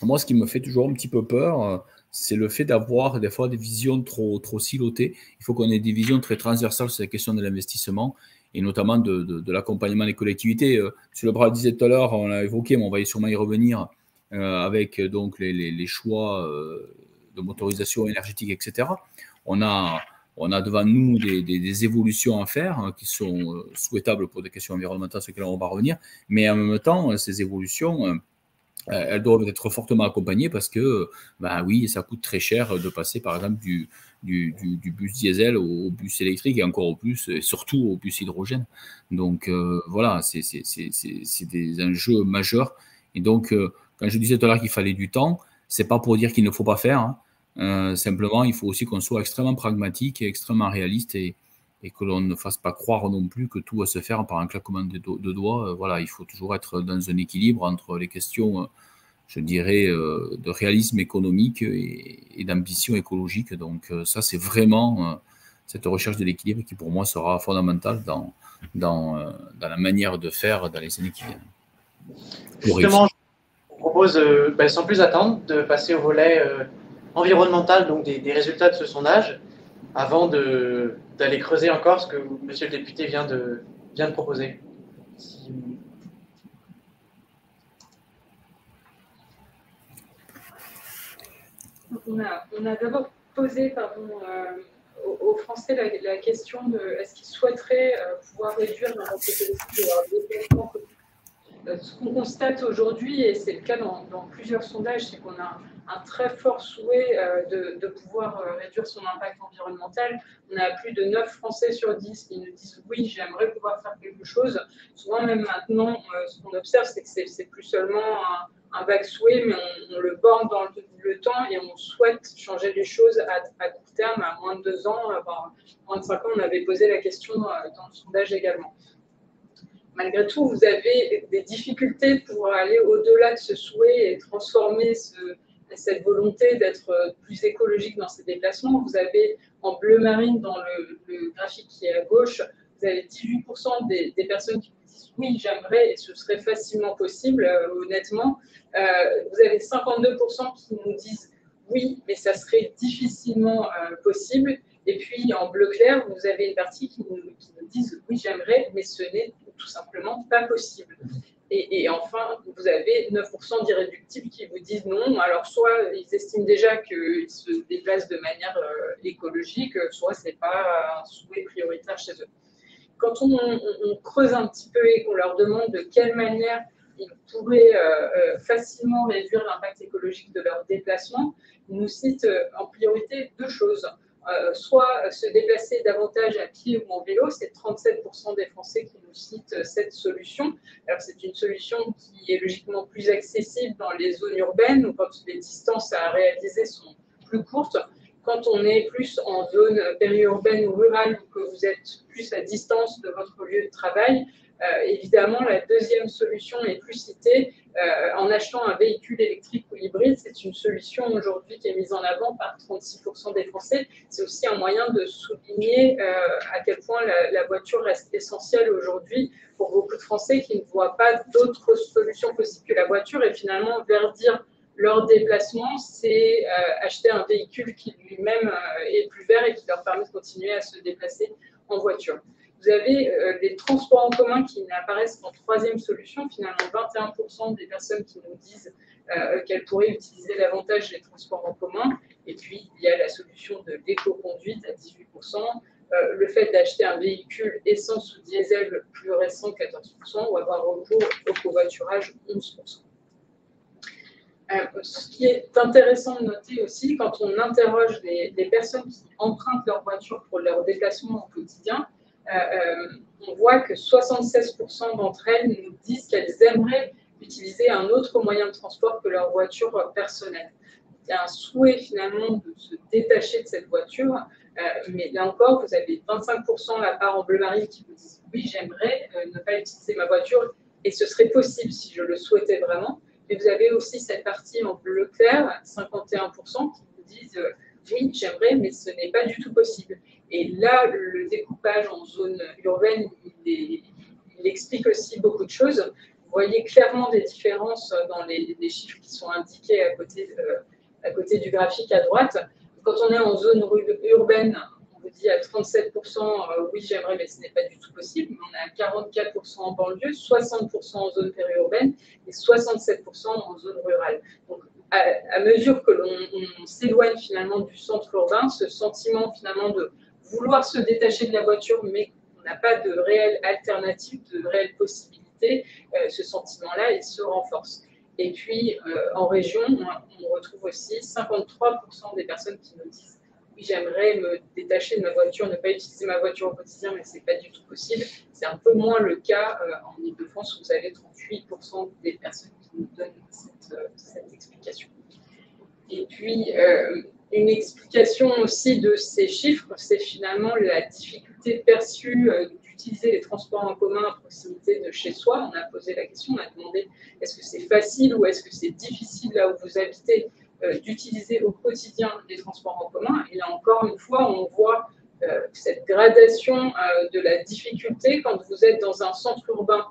moi, ce qui me fait toujours un petit peu peur, c'est le fait d'avoir des fois des visions trop silotées. Il faut qu'on ait des visions très transversales sur la question de l'investissement et notamment de l'accompagnement des collectivités. M. Lebras disait tout à l'heure, on l'a évoqué, mais on va sûrement y revenir, avec donc les choix de motorisation énergétique, etc. On a devant nous des évolutions à faire qui sont souhaitables pour des questions environnementales, sur lesquelles on va revenir, mais en même temps, ces évolutions, elles doivent être fortement accompagnées parce que, ben oui, ça coûte très cher de passer, par exemple, du bus diesel au bus électrique et encore au plus, et surtout au bus hydrogène. Donc, voilà, c'est des enjeux majeurs. Et donc, quand je disais tout à l'heure qu'il fallait du temps, c'est pas pour dire qu'il ne faut pas faire, hein. Simplement, il faut aussi qu'on soit extrêmement pragmatique et extrêmement réaliste et que l'on ne fasse pas croire non plus que tout va se faire par un claquement de doigts. Voilà, il faut toujours être dans un équilibre entre les questions, je dirais, de réalisme économique et d'ambition écologique. Donc ça, c'est vraiment cette recherche de l'équilibre qui, pour moi, sera fondamentale dans la manière de faire dans les années qui viennent. Justement, je vous propose, sans plus attendre, de passer au volet environnemental, donc des résultats de ce sondage, avant d'aller creuser encore ce que monsieur le député vient de proposer. On a d'abord posé aux Français la question de est-ce qu'ils souhaiteraient pouvoir réduire l'impact écologique de leur développement. Ce qu'on constate aujourd'hui, et c'est le cas dans plusieurs sondages, c'est qu'on a un très fort souhait de pouvoir réduire son impact environnemental. On a plus de 9 Français sur 10 qui nous disent oui, j'aimerais pouvoir faire quelque chose. Souvent, même maintenant, ce qu'on observe, c'est que c'est plus seulement un vague souhait, mais on le borne dans le temps et on souhaite changer les choses à court terme, à moins de 2 ans, moins de 5 ans. On avait posé la question dans le sondage également. Malgré tout, vous avez des difficultés pour aller au-delà de ce souhait et transformer cette volonté d'être plus écologique dans ses déplacements. Vous avez en bleu marine dans le graphique qui est à gauche, vous avez 18% des personnes qui vous disent oui, j'aimerais et ce serait facilement possible, honnêtement. Vous avez 52% qui nous disent oui, mais ça serait difficilement possible. Et puis en bleu clair, vous avez une partie qui nous disent oui, j'aimerais, mais ce n'est tout simplement pas possible. Et enfin, vous avez 9% d'irréductibles qui vous disent non. Alors, soit ils estiment déjà qu'ils se déplacent de manière écologique, soit ce n'est pas un souhait prioritaire chez eux. Quand on creuse un petit peu et qu'on leur demande de quelle manière ils pourraient facilement réduire l'impact écologique de leur déplacement, ils nous citent en priorité 2 choses. Soit se déplacer davantage à pied ou en vélo, c'est 37% des Français qui nous citent cette solution. Alors c'est une solution qui est logiquement plus accessible dans les zones urbaines ou quand les distances à réaliser sont plus courtes. Quand on est plus en zone périurbaine ou rurale, ou que vous êtes plus à distance de votre lieu de travail, évidemment, la deuxième solution est plus citée. En achetant un véhicule électrique ou hybride, c'est une solution aujourd'hui qui est mise en avant par 36% des Français. C'est aussi un moyen de souligner à quel point la voiture reste essentielle aujourd'hui pour beaucoup de Français qui ne voient pas d'autres solutions possibles que la voiture et finalement verdir leur déplacement, c'est acheter un véhicule qui lui-même est plus vert et qui leur permet de continuer à se déplacer en voiture. Vous avez les transports en commun qui n'apparaissent qu'en 3e solution. Finalement, 21% des personnes qui nous disent qu'elles pourraient utiliser davantage les transports en commun. Et puis, il y a la solution de l'éco-conduite à 18%. Le fait d'acheter un véhicule essence ou diesel plus récent, 14%, ou avoir recours au covoiturage, 11%. Ce qui est intéressant de noter aussi, quand on interroge les personnes qui empruntent leur voiture pour leur déplacement au quotidien, on voit que 76% d'entre elles nous disent qu'elles aimeraient utiliser un autre moyen de transport que leur voiture personnelle. Il y a un souhait finalement de se détacher de cette voiture, mais là encore, vous avez 25% la part en bleu marine qui vous disent oui, j'aimerais ne pas utiliser ma voiture et ce serait possible si je le souhaitais vraiment. Et vous avez aussi cette partie en bleu clair, 51%, qui vous disent oui, j'aimerais, mais ce n'est pas du tout possible. Et là, le découpage en zone urbaine, il explique aussi beaucoup de choses. Vous voyez clairement des différences dans les chiffres qui sont indiqués à côté du graphique à droite. Quand on est en zone urbaine, on vous dit à 37%, oui, j'aimerais, mais ce n'est pas du tout possible. On est à 44% en banlieue, 60% en zone périurbaine et 67% en zone rurale. Donc, à mesure que l'on s'éloigne finalement du centre urbain, ce sentiment finalement de vouloir se détacher de la voiture, mais on n'a pas de réelle alternative, de réelle possibilité, ce sentiment-là, il se renforce. Et puis, en région, on retrouve aussi 53% des personnes qui nous disent « Oui, j'aimerais me détacher de ma voiture, ne pas utiliser ma voiture au quotidien, mais ce n'est pas du tout possible ». C'est un peu moins le cas en Île-de-France, où vous avez 38% des personnes qui nous donnent cette explication. Et puis, une explication aussi de ces chiffres, c'est finalement la difficulté perçue d'utiliser les transports en commun à proximité de chez soi. On a posé la question, on a demandé est-ce que c'est facile ou est-ce que c'est difficile là où vous habitez d'utiliser au quotidien les transports en commun. Et là encore une fois, on voit cette gradation de la difficulté. Quand vous êtes dans un centre urbain,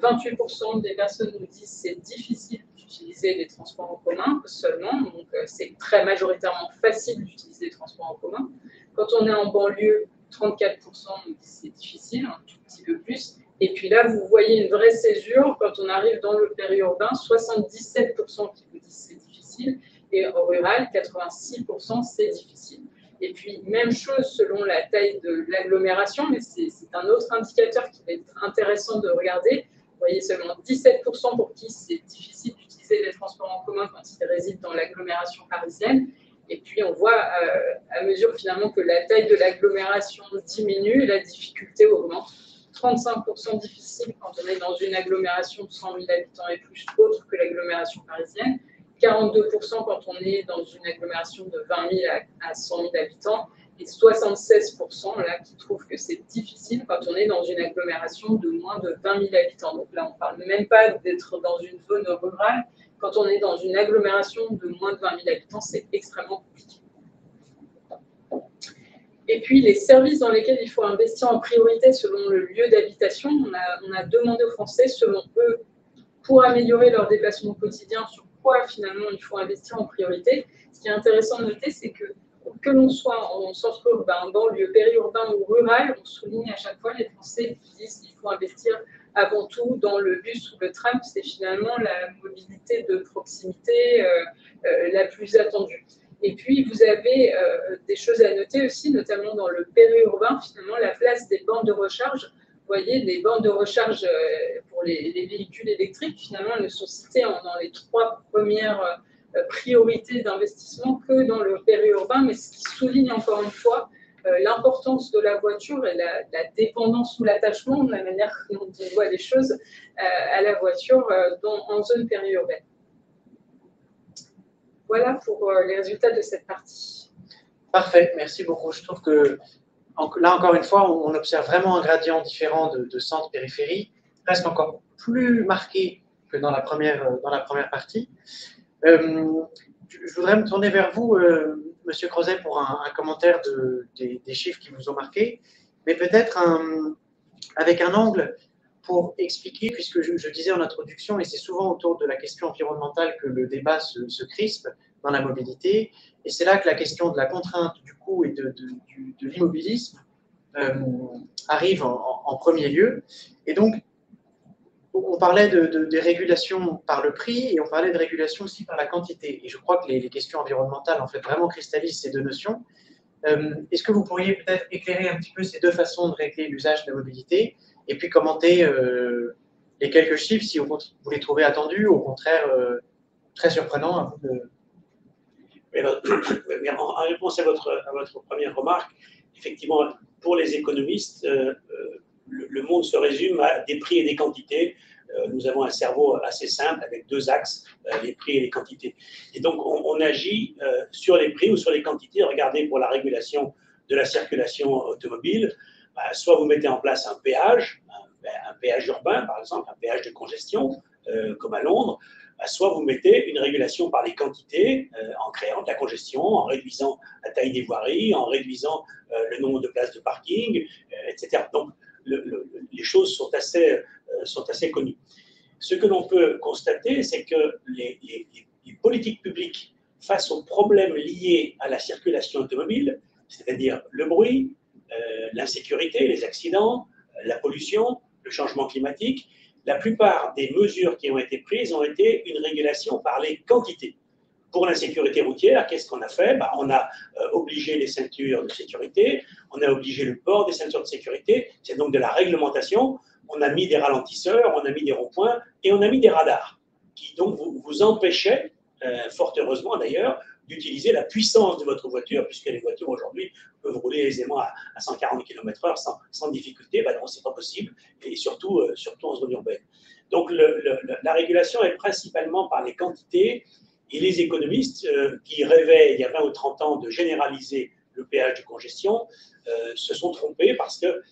28% des personnes nous disent c'est difficile d'utiliser les transports en commun seulement, donc c'est très majoritairement facile d'utiliser les transports en commun. Quand on est en banlieue, 34% nous disent c'est difficile, un tout petit peu plus. Et puis là, vous voyez une vraie césure. Quand on arrive dans le périurbain, 77% qui vous disent c'est difficile, et au rural, 86% c'est difficile. Et puis, même chose selon la taille de l'agglomération, mais c'est un autre indicateur qui va être intéressant de regarder. Vous voyez seulement 17% pour qui c'est difficile d'utiliser les transports en commun quand ils résident dans l'agglomération parisienne. Et puis, on voit à mesure finalement que la taille de l'agglomération diminue, la difficulté augmente. 35% difficile quand on est dans une agglomération de 100 000 habitants et plus, autre que l'agglomération parisienne. 42% quand on est dans une agglomération de 20 000 à 100 000 habitants et 76% là, qui trouvent que c'est difficile quand on est dans une agglomération de moins de 20 000 habitants. Donc là, on ne parle même pas d'être dans une zone rurale. Quand on est dans une agglomération de moins de 20 000 habitants, c'est extrêmement compliqué. Et puis, les services dans lesquels il faut investir en priorité selon le lieu d'habitation, on a demandé aux Français, selon eux, pour améliorer leur déplacement quotidien, sur quoi finalement il faut investir en priorité. Ce qui est intéressant de noter, c'est que l'on soit en centre urbain, banlieue, périurbain ou rural, on souligne à chaque fois les Français qui disent qu'il faut investir avant tout dans le bus ou le tram. C'est finalement la mobilité de proximité la plus attendue. Et puis, vous avez des choses à noter aussi, notamment dans le périurbain, finalement, la place des bornes de recharge. Vous voyez, les bornes de recharge pour les véhicules électriques, finalement, ne sont citées dans les 3 premières priorités d'investissement que dans le périurbain, mais ce qui souligne encore une fois l'importance de la voiture et la dépendance ou l'attachement, de la manière dont on voit les choses, à la voiture en zone périurbaine. Voilà pour les résultats de cette partie. Parfait, merci beaucoup. Je trouve que là, encore une fois, on observe vraiment un gradient différent de centre-périphérie, presque encore plus marqué que dans la première partie. Je voudrais me tourner vers vous, Monsieur Crozet, pour un commentaire des chiffres qui vous ont marqué, mais peut-être avec un angle pour expliquer, puisque je disais en introduction, et c'est souvent autour de la question environnementale que le débat se crispe dans la mobilité, et c'est là que la question de la contrainte, du coût et de l'immobilisme arrive en premier lieu. Et donc, on parlait des régulations par le prix et on parlait de régulation aussi par la quantité. Et je crois que les questions environnementales, en fait, vraiment cristallisent ces deux notions. Est-ce que vous pourriez peut-être éclairer un petit peu ces deux façons de régler l'usage de la mobilité et puis commenter les quelques chiffres si vous les trouvez attendus ou au contraire très surprenants à vous de... En réponse à votre première remarque, effectivement, pour les économistes, le monde se résume à des prix et des quantités. Nous avons un cerveau assez simple avec 2 axes, les prix et les quantités. Et donc, on agit sur les prix ou sur les quantités. Regardez, pour la régulation de la circulation automobile, soit vous mettez en place un péage urbain, par exemple, un péage de congestion, comme à Londres, soit vous mettez une régulation par les quantités, en créant de la congestion, en réduisant la taille des voiries, en réduisant le nombre de places de parking, etc. Donc, les choses sont assez connues. Ce que l'on peut constater, c'est que les politiques publiques face aux problèmes liés à la circulation automobile, c'est-à-dire le bruit, l'insécurité, les accidents, la pollution, le changement climatique, la plupart des mesures qui ont été prises ont été une régulation par les quantités. Pour l'insécurité routière, qu'est-ce qu'on a fait? On a obligé les ceintures de sécurité, on a obligé le port des ceintures de sécurité, c'est donc de la réglementation, on a mis des ralentisseurs, on a mis des ronds-points et on a mis des radars. qui donc vous empêchait, fort heureusement d'ailleurs, d'utiliser la puissance de votre voiture, puisque les voitures aujourd'hui peuvent rouler aisément à 140 km/h sans difficulté. Ben non, ce n'est pas possible, et surtout en zone urbaine. Donc la régulation est principalement par les quantités, et les économistes qui rêvaient il y a 20 ou 30 ans de généraliser le péage de congestion se sont trompés, parce que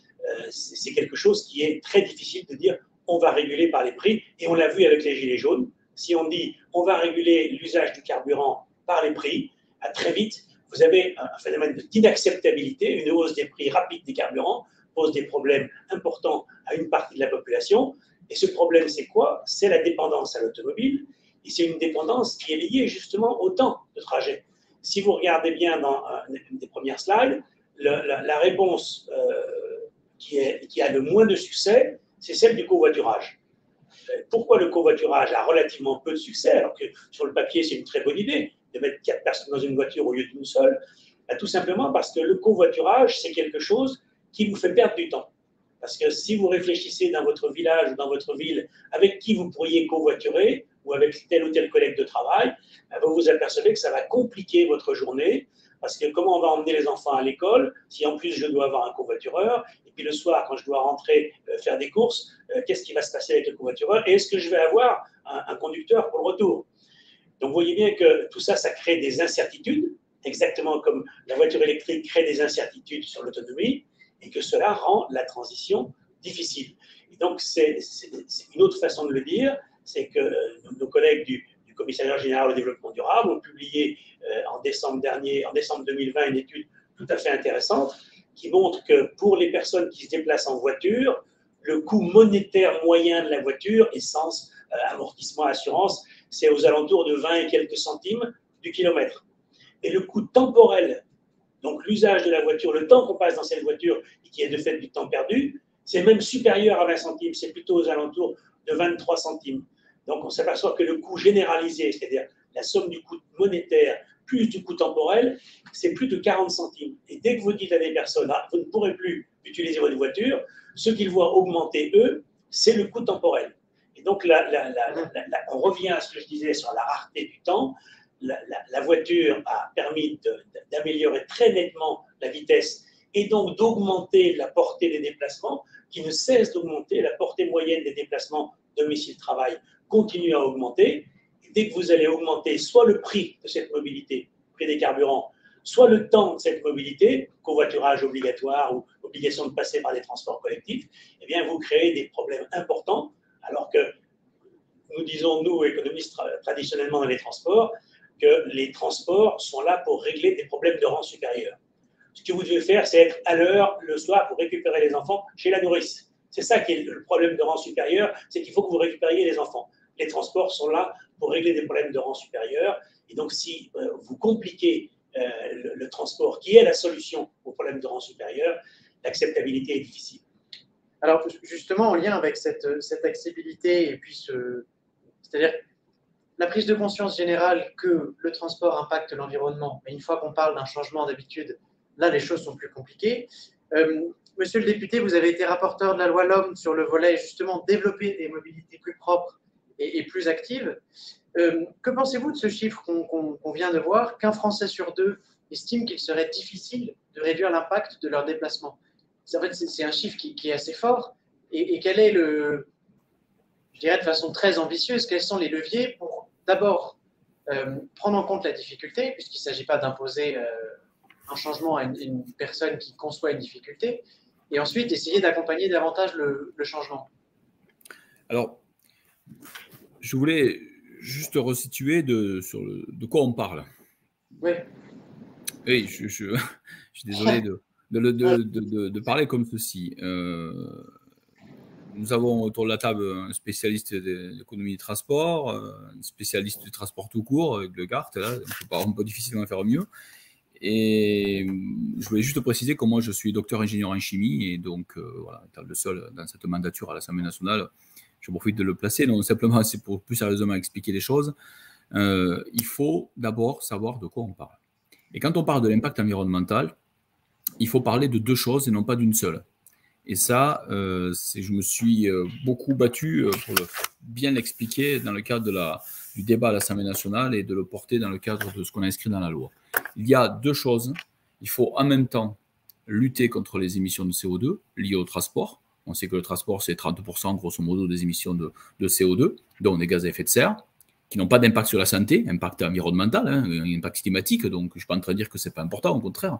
c'est quelque chose qui est très difficile de dire on va réguler par les prix, et on l'a vu avec les gilets jaunes. Si on dit on va réguler l'usage du carburant par les prix, très vite, vous avez un phénomène d'inacceptabilité, une hausse des prix rapide des carburants pose des problèmes importants à une partie de la population. Et ce problème, c'est quoi? C'est la dépendance à l'automobile, et c'est une dépendance qui est liée justement au temps de trajet. Si vous regardez bien dans une des premières slides, la réponse qui a le moins de succès, c'est celle du covoiturage. Pourquoi le covoiturage a relativement peu de succès, alors que sur le papier, c'est une très bonne idée de mettre 4 personnes dans une voiture au lieu d'une seule? Tout simplement parce que le covoiturage, c'est quelque chose qui vous fait perdre du temps. Parce que si vous réfléchissez dans votre village ou dans votre ville avec qui vous pourriez covoiturer, ou avec tel ou tel collègue de travail, vous vous apercevez que ça va compliquer votre journée, parce que comment on va emmener les enfants à l'école si en plus je dois avoir un covoitureur, et puis le soir quand je dois rentrer faire des courses, qu'est-ce qui va se passer avec le covoitureur, et est-ce que je vais avoir un conducteur pour le retour? Donc vous voyez bien que tout ça, ça crée des incertitudes, exactement comme la voiture électrique crée des incertitudes sur l'autonomie, et que cela rend la transition difficile. Et donc c'est une autre façon de le dire, c'est que nos collègues du Commissariat général au développement durable ont publié en décembre 2020, une étude tout à fait intéressante qui montre que pour les personnes qui se déplacent en voiture, le coût monétaire moyen de la voiture, essence, amortissement, assurance, c'est aux alentours de 20 et quelques centimes du kilomètre. Et le coût temporel, donc l'usage de la voiture, le temps qu'on passe dans cette voiture et qui est de fait du temps perdu, c'est même supérieur à 20 centimes, c'est plutôt aux alentours de 23 centimes. Donc on s'aperçoit que le coût généralisé, c'est-à-dire la somme du coût monétaire plus du coût temporel, c'est plus de 40 centimes. Et dès que vous dites à des personnes, vous ne pourrez plus utiliser votre voiture, ce qu'ils voient augmenter, eux, c'est le coût temporel. Et donc on revient à ce que je disais sur la rareté du temps. La voiture a permis d'améliorer très nettement la vitesse et donc d'augmenter la portée des déplacements, qui ne cesse d'augmenter. La portée moyenne des déplacements domicile-travail continue à augmenter. Et dès que vous allez augmenter soit le prix de cette mobilité, le prix des carburants, soit le temps de cette mobilité, covoiturage obligatoire ou obligation de passer par des transports collectifs, eh bien vous créez des problèmes importants, alors que nous disons, nous, économistes traditionnellement dans les transports, que les transports sont là pour régler des problèmes de rang supérieur. Ce que vous devez faire, c'est être à l'heure le soir pour récupérer les enfants chez la nourrice. C'est ça qui est le problème de rang supérieur, c'est qu'il faut que vous récupériez les enfants. Les transports sont là pour régler des problèmes de rang supérieur. Et donc, si vous compliquez le transport, qui est la solution aux problèmes de rang supérieur, l'acceptabilité est difficile. Alors, justement, en lien avec cette accessibilité et puis c'est-à-dire la prise de conscience générale que le transport impacte l'environnement, mais une fois qu'on parle d'un changement d'habitude, là, les choses sont plus compliquées. Monsieur le député, vous avez été rapporteur de la loi LOM sur le volet, justement, développer des mobilités plus propres et plus actives. Que pensez-vous de ce chiffre qu'on vient de voir, qu'un Français sur deux estime qu'il serait difficile de réduire l'impact de leurs déplacements? En fait, c'est un chiffre qui est assez fort. Et quel est je dirais de façon très ambitieuse, quels sont les leviers pour d'abord prendre en compte la difficulté, puisqu'il ne s'agit pas d'imposer un changement à une personne qui conçoit une difficulté, et ensuite essayer d'accompagner davantage le changement? Alors, je voulais juste resituer de quoi on parle. Oui. Oui, je suis désolé de parler comme ceci. Nous avons autour de la table un spécialiste de l'économie des transports, un spécialiste du transport tout court, avec le GART, là, on peut difficilement faire mieux. Et je voulais juste préciser que moi, je suis docteur ingénieur en chimie, et donc, voilà, étant le seul dans cette mandature à l'Assemblée nationale, je profite de le placer. Donc, simplement, c'est pour plus sérieusement expliquer les choses. Il faut d'abord savoir de quoi on parle. Et quand on parle de l'impact environnemental, il faut parler de deux choses et non pas d'une seule. Et ça, je me suis beaucoup battu pour bien l'expliquer dans le cadre du débat à l'Assemblée nationale et de le porter dans le cadre de ce qu'on a inscrit dans la loi. Il y a deux choses. Il faut en même temps lutter contre les émissions de CO2 liées au transport. On sait que le transport, c'est 30% grosso modo des émissions de CO2, donc des gaz à effet de serre, qui n'ont pas d'impact sur la santé, impact environnemental, impact climatique, donc je ne suis pas en train de dire que ce n'est pas important, au contraire.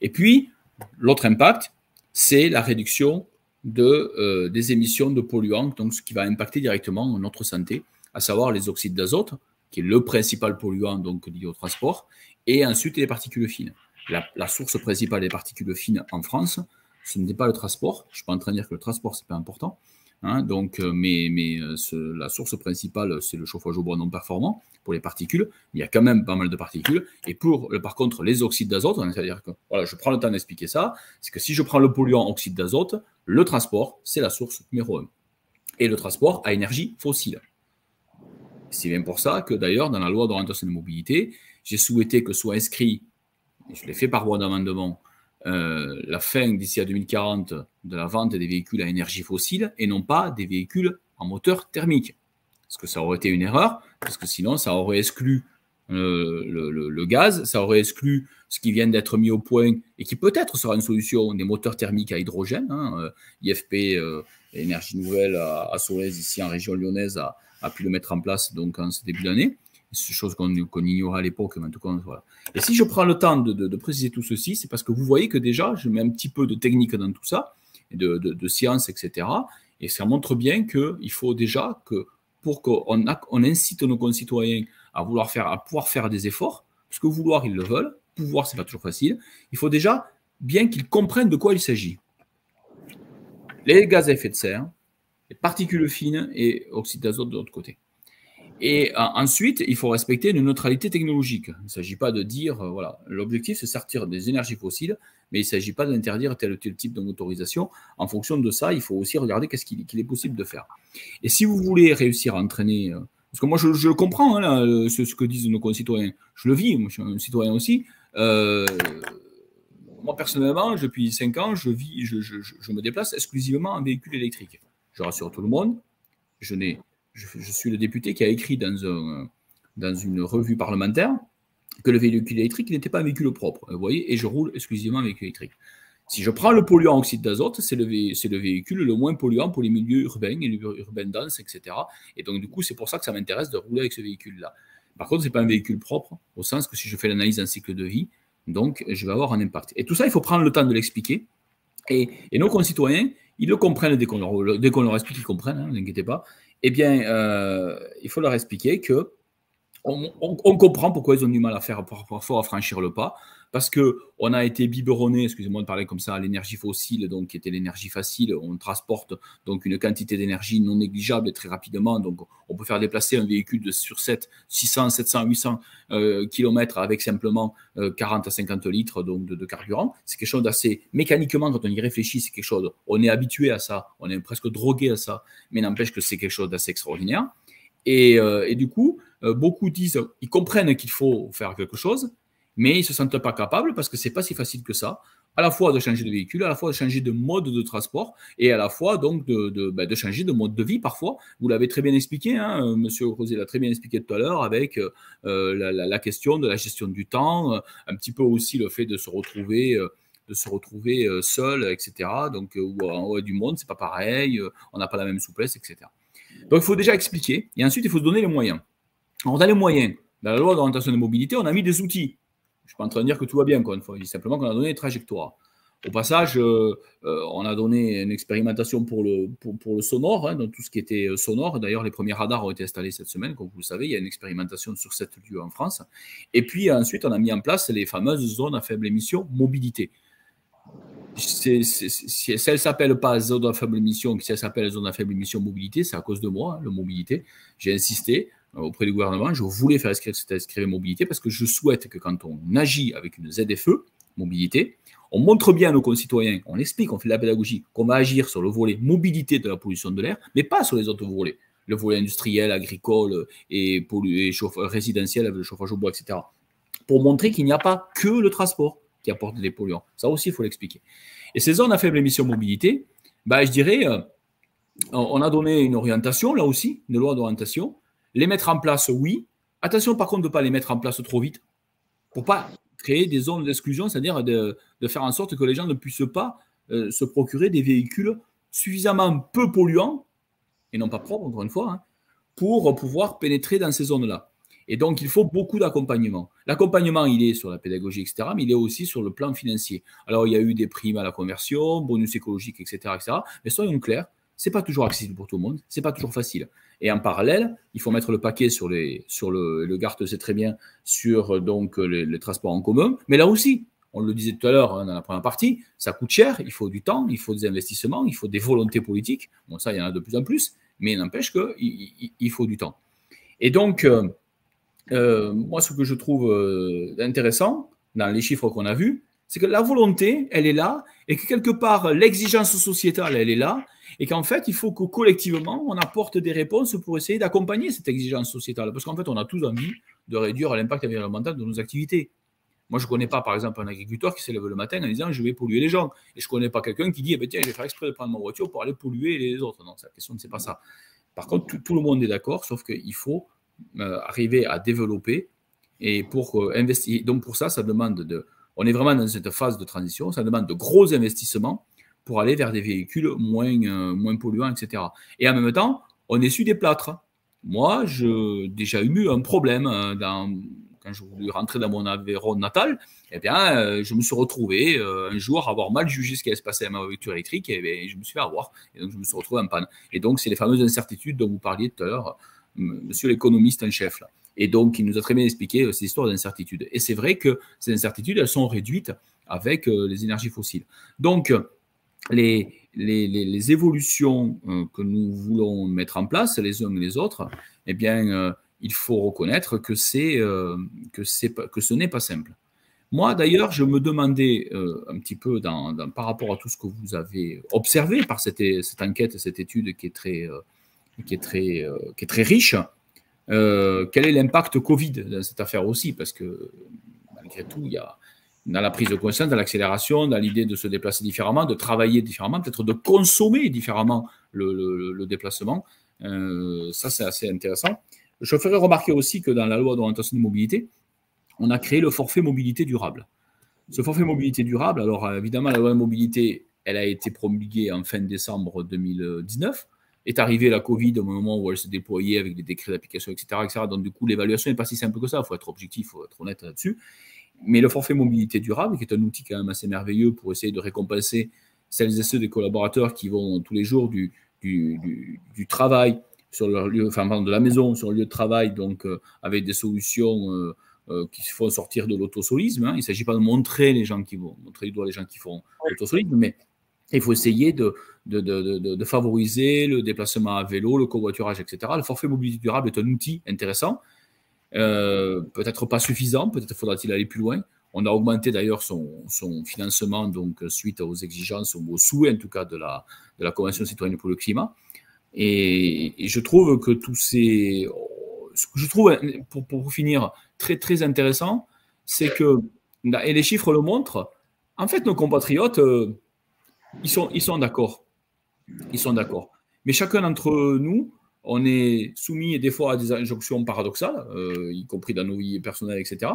Et puis, l'autre impact, c'est la réduction des émissions de polluants, donc ce qui va impacter directement notre santé, à savoir les oxydes d'azote, qui est le principal polluant donc, lié au transport, et ensuite les particules fines. La source principale des particules fines en France, ce n'est pas le transport. Je ne suis pas en train de dire que le transport, ce n'est pas important. Donc, la source principale, c'est le chauffage au bois non performant pour les particules. Il y a quand même pas mal de particules. Et par contre, les oxydes d'azote, c'est-à-dire que voilà, je prends le temps d'expliquer ça, c'est que si je prends le polluant oxyde d'azote, le transport, c'est la source numéro 1. Et le transport à énergie fossile. C'est bien pour ça que d'ailleurs, dans la loi d'orientation des mobilités, j'ai souhaité que soit inscrit, et je l'ai fait par voie d'amendement, la fin d'ici à 2040 de la vente des véhicules à énergie fossile et non pas des véhicules en moteur thermique. Parce que ça aurait été une erreur, parce que sinon ça aurait exclu le gaz, ça aurait exclu ce qui vient d'être mis au point et qui peut-être sera une solution, des moteurs thermiques à hydrogène. IFP, Énergie Nouvelle à Solèze, ici en région lyonnaise, a pu le mettre en place donc, en ce début d'année. C'est chose qu'on ignorait à l'époque, mais en tout cas, voilà. Et si je prends le temps de préciser tout ceci, c'est parce que vous voyez que déjà, je mets un petit peu de technique dans tout ça, de science, etc. Et ça montre bien qu'il faut déjà que, pour qu'on incite nos concitoyens à pouvoir faire des efforts, parce que vouloir, ils le veulent, pouvoir, c'est pas toujours facile, il faut déjà bien qu'ils comprennent de quoi il s'agit. Les gaz à effet de serre, les particules fines et oxyde d'azote de l'autre côté. Et ensuite, il faut respecter une neutralité technologique. Il ne s'agit pas de dire, voilà, l'objectif c'est sortir des énergies fossiles, mais il ne s'agit pas d'interdire tel ou tel type de motorisation. En fonction de ça, il faut aussi regarder qu'est-ce qu'il est possible de faire. Et si vous voulez réussir à entraîner, parce que moi je comprends là, ce que disent nos concitoyens, je le vis, moi je suis un citoyen aussi. Moi personnellement, depuis 5 ans, je me déplace exclusivement en véhicule électrique. Je rassure tout le monde, je suis le député qui a écrit dans une revue parlementaire que le véhicule électrique n'était pas un véhicule propre. Vous voyez, et je roule exclusivement en véhicule électrique. Si je prends le polluant oxyde d'azote, c'est le véhicule le moins polluant pour les milieux urbains et les urbains denses, etc. Et donc, du coup, c'est pour ça que ça m'intéresse de rouler avec ce véhicule-là. Par contre, ce n'est pas un véhicule propre, au sens que si je fais l'analyse d'un cycle de vie, donc je vais avoir un impact. Et tout ça, il faut prendre le temps de l'expliquer. Et nos concitoyens, ils le comprennent dès qu'on leur explique, ils comprennent, ne vous inquiétez pas. Eh bien, il faut leur expliquer qu'on comprend pourquoi ils ont du mal à faire parfois à franchir le pas, parce qu'on a été biberonné, excusez-moi de parler comme ça, à l'énergie fossile, donc qui était l'énergie facile. On transporte donc une quantité d'énergie non négligeable et très rapidement. Donc, on peut faire déplacer un véhicule sur 600, 700, 800 km avec simplement 40 à 50 litres donc, de carburant. C'est quelque chose d'assez mécaniquement, quand on y réfléchit, c'est quelque chose, on est habitué à ça, on est presque drogué à ça, mais n'empêche que c'est quelque chose d'assez extraordinaire. Et du coup, beaucoup disent, ils comprennent qu'il faut faire quelque chose, mais ils ne se sentent pas capables parce que ce n'est pas si facile que ça, à la fois de changer de véhicule, à la fois de changer de mode de transport et à la fois donc de changer de mode de vie parfois. Vous l'avez très bien expliqué, hein, Monsieur Rosé l'a très bien expliqué tout à l'heure avec la question de la gestion du temps, un petit peu aussi le fait de se retrouver seul, etc. Donc, en haut du monde, ce n'est pas pareil, on n'a pas la même souplesse, etc. Donc, il faut déjà expliquer et ensuite, il faut se donner les moyens. Alors, dans les moyens, dans la loi d'orientation des mobilités, on a mis des outils. Je ne suis pas en train de dire que tout va bien, encore une fois. Je dis simplement qu'on a donné des trajectoires. Au passage, on a donné une expérimentation pour le sonore, hein, dans tout ce qui était sonore. D'ailleurs, les premiers radars ont été installés cette semaine, comme vous le savez. Il y a une expérimentation sur 7 lieux en France. Et puis, ensuite, on a mis en place les fameuses zones à faible émission mobilité. Si elle ne s'appelle pas zone à faible émission, si elle s'appelle zone à faible émission mobilité, c'est à cause de moi, le mobilité. J'ai insisté auprès du gouvernement, je voulais faire inscrire mobilité parce que je souhaite que quand on agit avec une ZFE, mobilité, on montre bien à nos concitoyens, on explique, on fait de la pédagogie, qu'on va agir sur le volet mobilité de la pollution de l'air, mais pas sur les autres volets, le volet industriel, agricole et résidentiel avec le chauffage au bois, etc. Pour montrer qu'il n'y a pas que le transport qui apporte des polluants. Ça aussi, il faut l'expliquer. Et ces zones à faible émission mobilité, je dirais, On a donné une orientation, là aussi, une loi d'orientation. Les mettre en place, oui. Attention, par contre, de ne pas les mettre en place trop vite pour ne pas créer des zones d'exclusion, c'est-à-dire de faire en sorte que les gens ne puissent pas se procurer des véhicules suffisamment peu polluants, et non pas propres, encore une fois, hein, pour pouvoir pénétrer dans ces zones-là. Et donc, il faut beaucoup d'accompagnement. L'accompagnement, il est sur la pédagogie, etc., mais il est aussi sur le plan financier. Alors, il y a eu des primes à la conversion, bonus écologiques, etc., etc., mais soyons clairs, ce n'est pas toujours accessible pour tout le monde, ce n'est pas toujours facile. Et en parallèle, il faut mettre le paquet sur le GART, c'est très bien, sur donc les transports en commun. Mais là aussi, on le disait tout à l'heure hein, dans la première partie, ça coûte cher, il faut du temps, il faut des investissements, il faut des volontés politiques. Bon, ça, il y en a de plus en plus, mais il n'empêche qu'il faut du temps. Et donc, moi, ce que je trouve intéressant dans les chiffres qu'on a vus, c'est que la volonté, elle est là, et que quelque part, l'exigence sociétale, elle est là, et qu'en fait, il faut que collectivement, on apporte des réponses pour essayer d'accompagner cette exigence sociétale. Parce qu'en fait, on a tous envie de réduire l'impact environnemental de nos activités. Moi, je ne connais pas, par exemple, un agriculteur qui se lève le matin en disant « je vais polluer les gens ». Et je ne connais pas quelqu'un qui dit eh « tiens, je vais faire exprès de prendre ma voiture pour aller polluer les autres ». Non, la question, ce n'est pas ça. Par contre, tout le monde est d'accord, sauf qu'il faut arriver à développer et pour investir. Donc, pour ça, ça demande on est vraiment dans cette phase de transition, ça demande de gros investissements pour aller vers des véhicules moins polluants, etc. Et en même temps, on essuie des plâtres. Moi, j'ai déjà eu un problème quand je voulais rentrer dans mon Aveyron natal, eh bien, je me suis retrouvé un jour à avoir mal jugé ce qui allait se passer à ma voiture électrique et je me suis fait avoir. Et donc, je me suis retrouvé en panne. Et donc, c'est les fameuses incertitudes dont vous parliez tout à l'heure, monsieur l'économiste en chef, là. Et donc, il nous a très bien expliqué ces histoires d'incertitudes. Et c'est vrai que ces incertitudes, elles sont réduites avec les énergies fossiles. Donc, les évolutions que nous voulons mettre en place, les uns et les autres, eh bien, il faut reconnaître que ce n'est pas simple. Moi, d'ailleurs, je me demandais un petit peu par rapport à tout ce que vous avez observé par cette enquête, cette étude qui est très riche, quel est l'impact Covid dans cette affaire aussi, parce que malgré tout, il y a dans la prise de conscience, dans l'accélération, dans l'idée de se déplacer différemment, de travailler différemment, peut-être de consommer différemment le déplacement. Ça, c'est assez intéressant. Je ferai remarquer aussi que dans la loi d'orientation de mobilité, on a créé le forfait mobilité durable. Ce forfait mobilité durable, alors évidemment, la loi de mobilité, elle a été promulguée en fin décembre 2019. Est arrivée la Covid au moment où elle se déployait avec des décrets d'application, etc., etc. Donc, du coup, l'évaluation n'est pas si simple que ça. Il faut être objectif, il faut être honnête là-dessus. Mais le forfait mobilité durable, qui est un outil quand même assez merveilleux pour essayer de récompenser celles et ceux des collaborateurs qui vont tous les jours du travail sur leur lieu, enfin, de la maison sur le lieu de travail, donc avec des solutions qui se font sortir de l'autosolisme. Hein. Il ne s'agit pas de montrer les gens qui vont montrer du doigt les gens qui font l'autosolisme, mais il faut essayer de favoriser le déplacement à vélo, le covoiturage, etc. Le forfait mobilité durable est un outil intéressant, peut-être pas suffisant, peut-être faudra-t-il aller plus loin. On a augmenté d'ailleurs son financement donc, suite aux exigences, ou aux souhaits en tout cas de la Convention citoyenne pour le climat. Et je trouve que ce que je trouve, pour finir, très, très intéressant, c'est que, et les chiffres le montrent, en fait, nos compatriotes, ils sont d'accord. Ils sont d'accord. Mais chacun d'entre nous, on est soumis des fois à des injonctions paradoxales, y compris dans nos vies personnelles, etc.,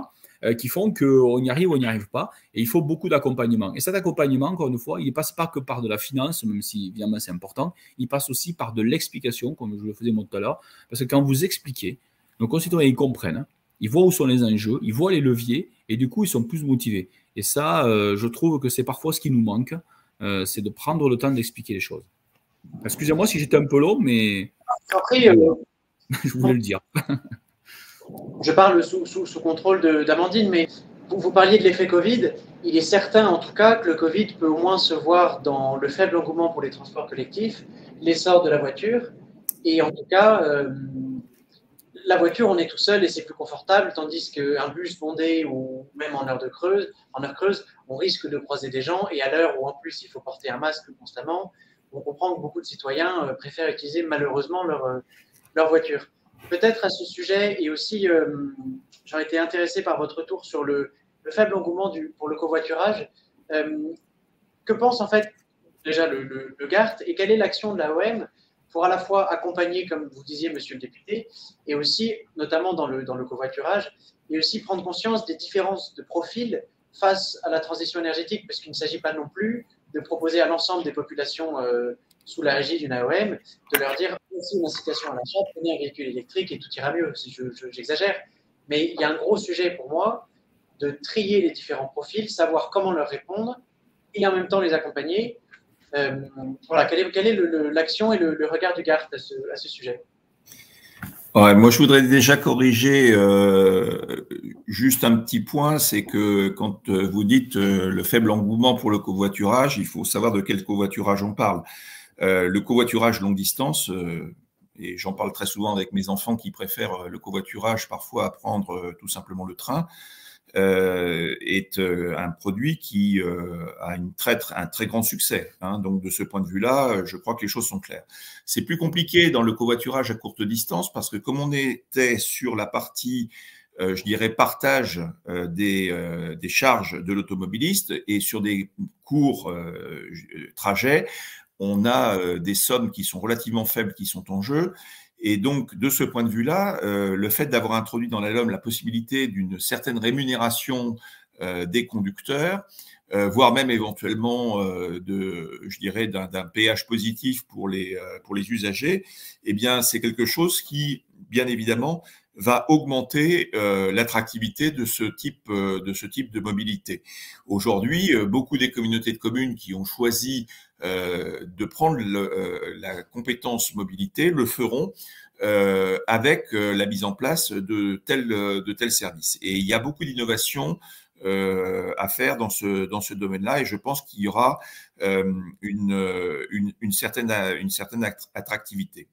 qui font qu'on y arrive ou on n'y arrive pas. Et il faut beaucoup d'accompagnement. Et cet accompagnement, encore une fois, il ne passe pas que par de la finance, même si évidemment c'est important, il passe aussi par de l'explication, comme je le faisais moi tout à l'heure. Parce que quand vous expliquez, nos concitoyens ils comprennent, hein, ils voient où sont les enjeux, ils voient les leviers, et du coup ils sont plus motivés. Et ça, je trouve que c'est parfois ce qui nous manque, c'est de prendre le temps d'expliquer les choses. Excusez-moi si j'étais un peu long, mais je voulais le dire. Je parle sous contrôle d'Amandine, mais vous parliez de l'effet Covid. Il est certain, en tout cas, que le Covid peut au moins se voir dans le faible engouement pour les transports collectifs, l'essor de la voiture. Et en tout cas, la voiture, on est tout seul et c'est plus confortable, tandis qu'un bus bondé ou même en heure creuse, on risque de croiser des gens. Et à l'heure où, en plus, il faut porter un masque constamment, on comprend que beaucoup de citoyens préfèrent utiliser malheureusement leur voiture. Peut-être à ce sujet, et aussi, j'aurais été intéressé par votre retour sur le faible engouement pour le covoiturage. Que pense en fait déjà le GART et quelle est l'action de l'AOM pour à la fois accompagner, comme vous disiez, monsieur le député, et aussi, notamment dans le covoiturage, et aussi prendre conscience des différences de profil face à la transition énergétique, parce qu'il ne s'agit pas non plus de proposer à l'ensemble des populations sous la régie d'une AOM, de leur dire aussi une incitation à l'achat, prenez un véhicule électrique et tout ira mieux, si j'exagère. Mais il y a un gros sujet pour moi de trier les différents profils, savoir comment leur répondre et en même temps les accompagner. Voilà, quelle est l'action et le regard du GART à ce sujet? Ouais, moi, je voudrais déjà corriger juste un petit point, c'est que quand vous dites le faible engouement pour le covoiturage, il faut savoir de quel covoiturage on parle. Le covoiturage longue distance, et j'en parle très souvent avec mes enfants qui préfèrent le covoiturage parfois à prendre tout simplement le train, est un produit qui a un très grand succès. Hein. Donc, de ce point de vue-là, je crois que les choses sont claires. C'est plus compliqué dans le covoiturage à courte distance parce que comme on était sur la partie, je dirais, partage des charges de l'automobiliste et sur des courts trajets, on a des sommes qui sont relativement faibles qui sont en jeu. Et donc, de ce point de vue-là, le fait d'avoir introduit dans la LOM la possibilité d'une certaine rémunération des conducteurs, voire même éventuellement je dirais, d'un péage positif pour les usagers, eh bien, c'est quelque chose qui, bien évidemment, va augmenter l'attractivité de ce type de mobilité. Aujourd'hui, beaucoup des communautés de communes qui ont choisi de prendre la compétence mobilité le feront avec la mise en place de tels services. Et il y a beaucoup d'innovations à faire dans ce domaine-là, et je pense qu'il y aura une certaine attractivité.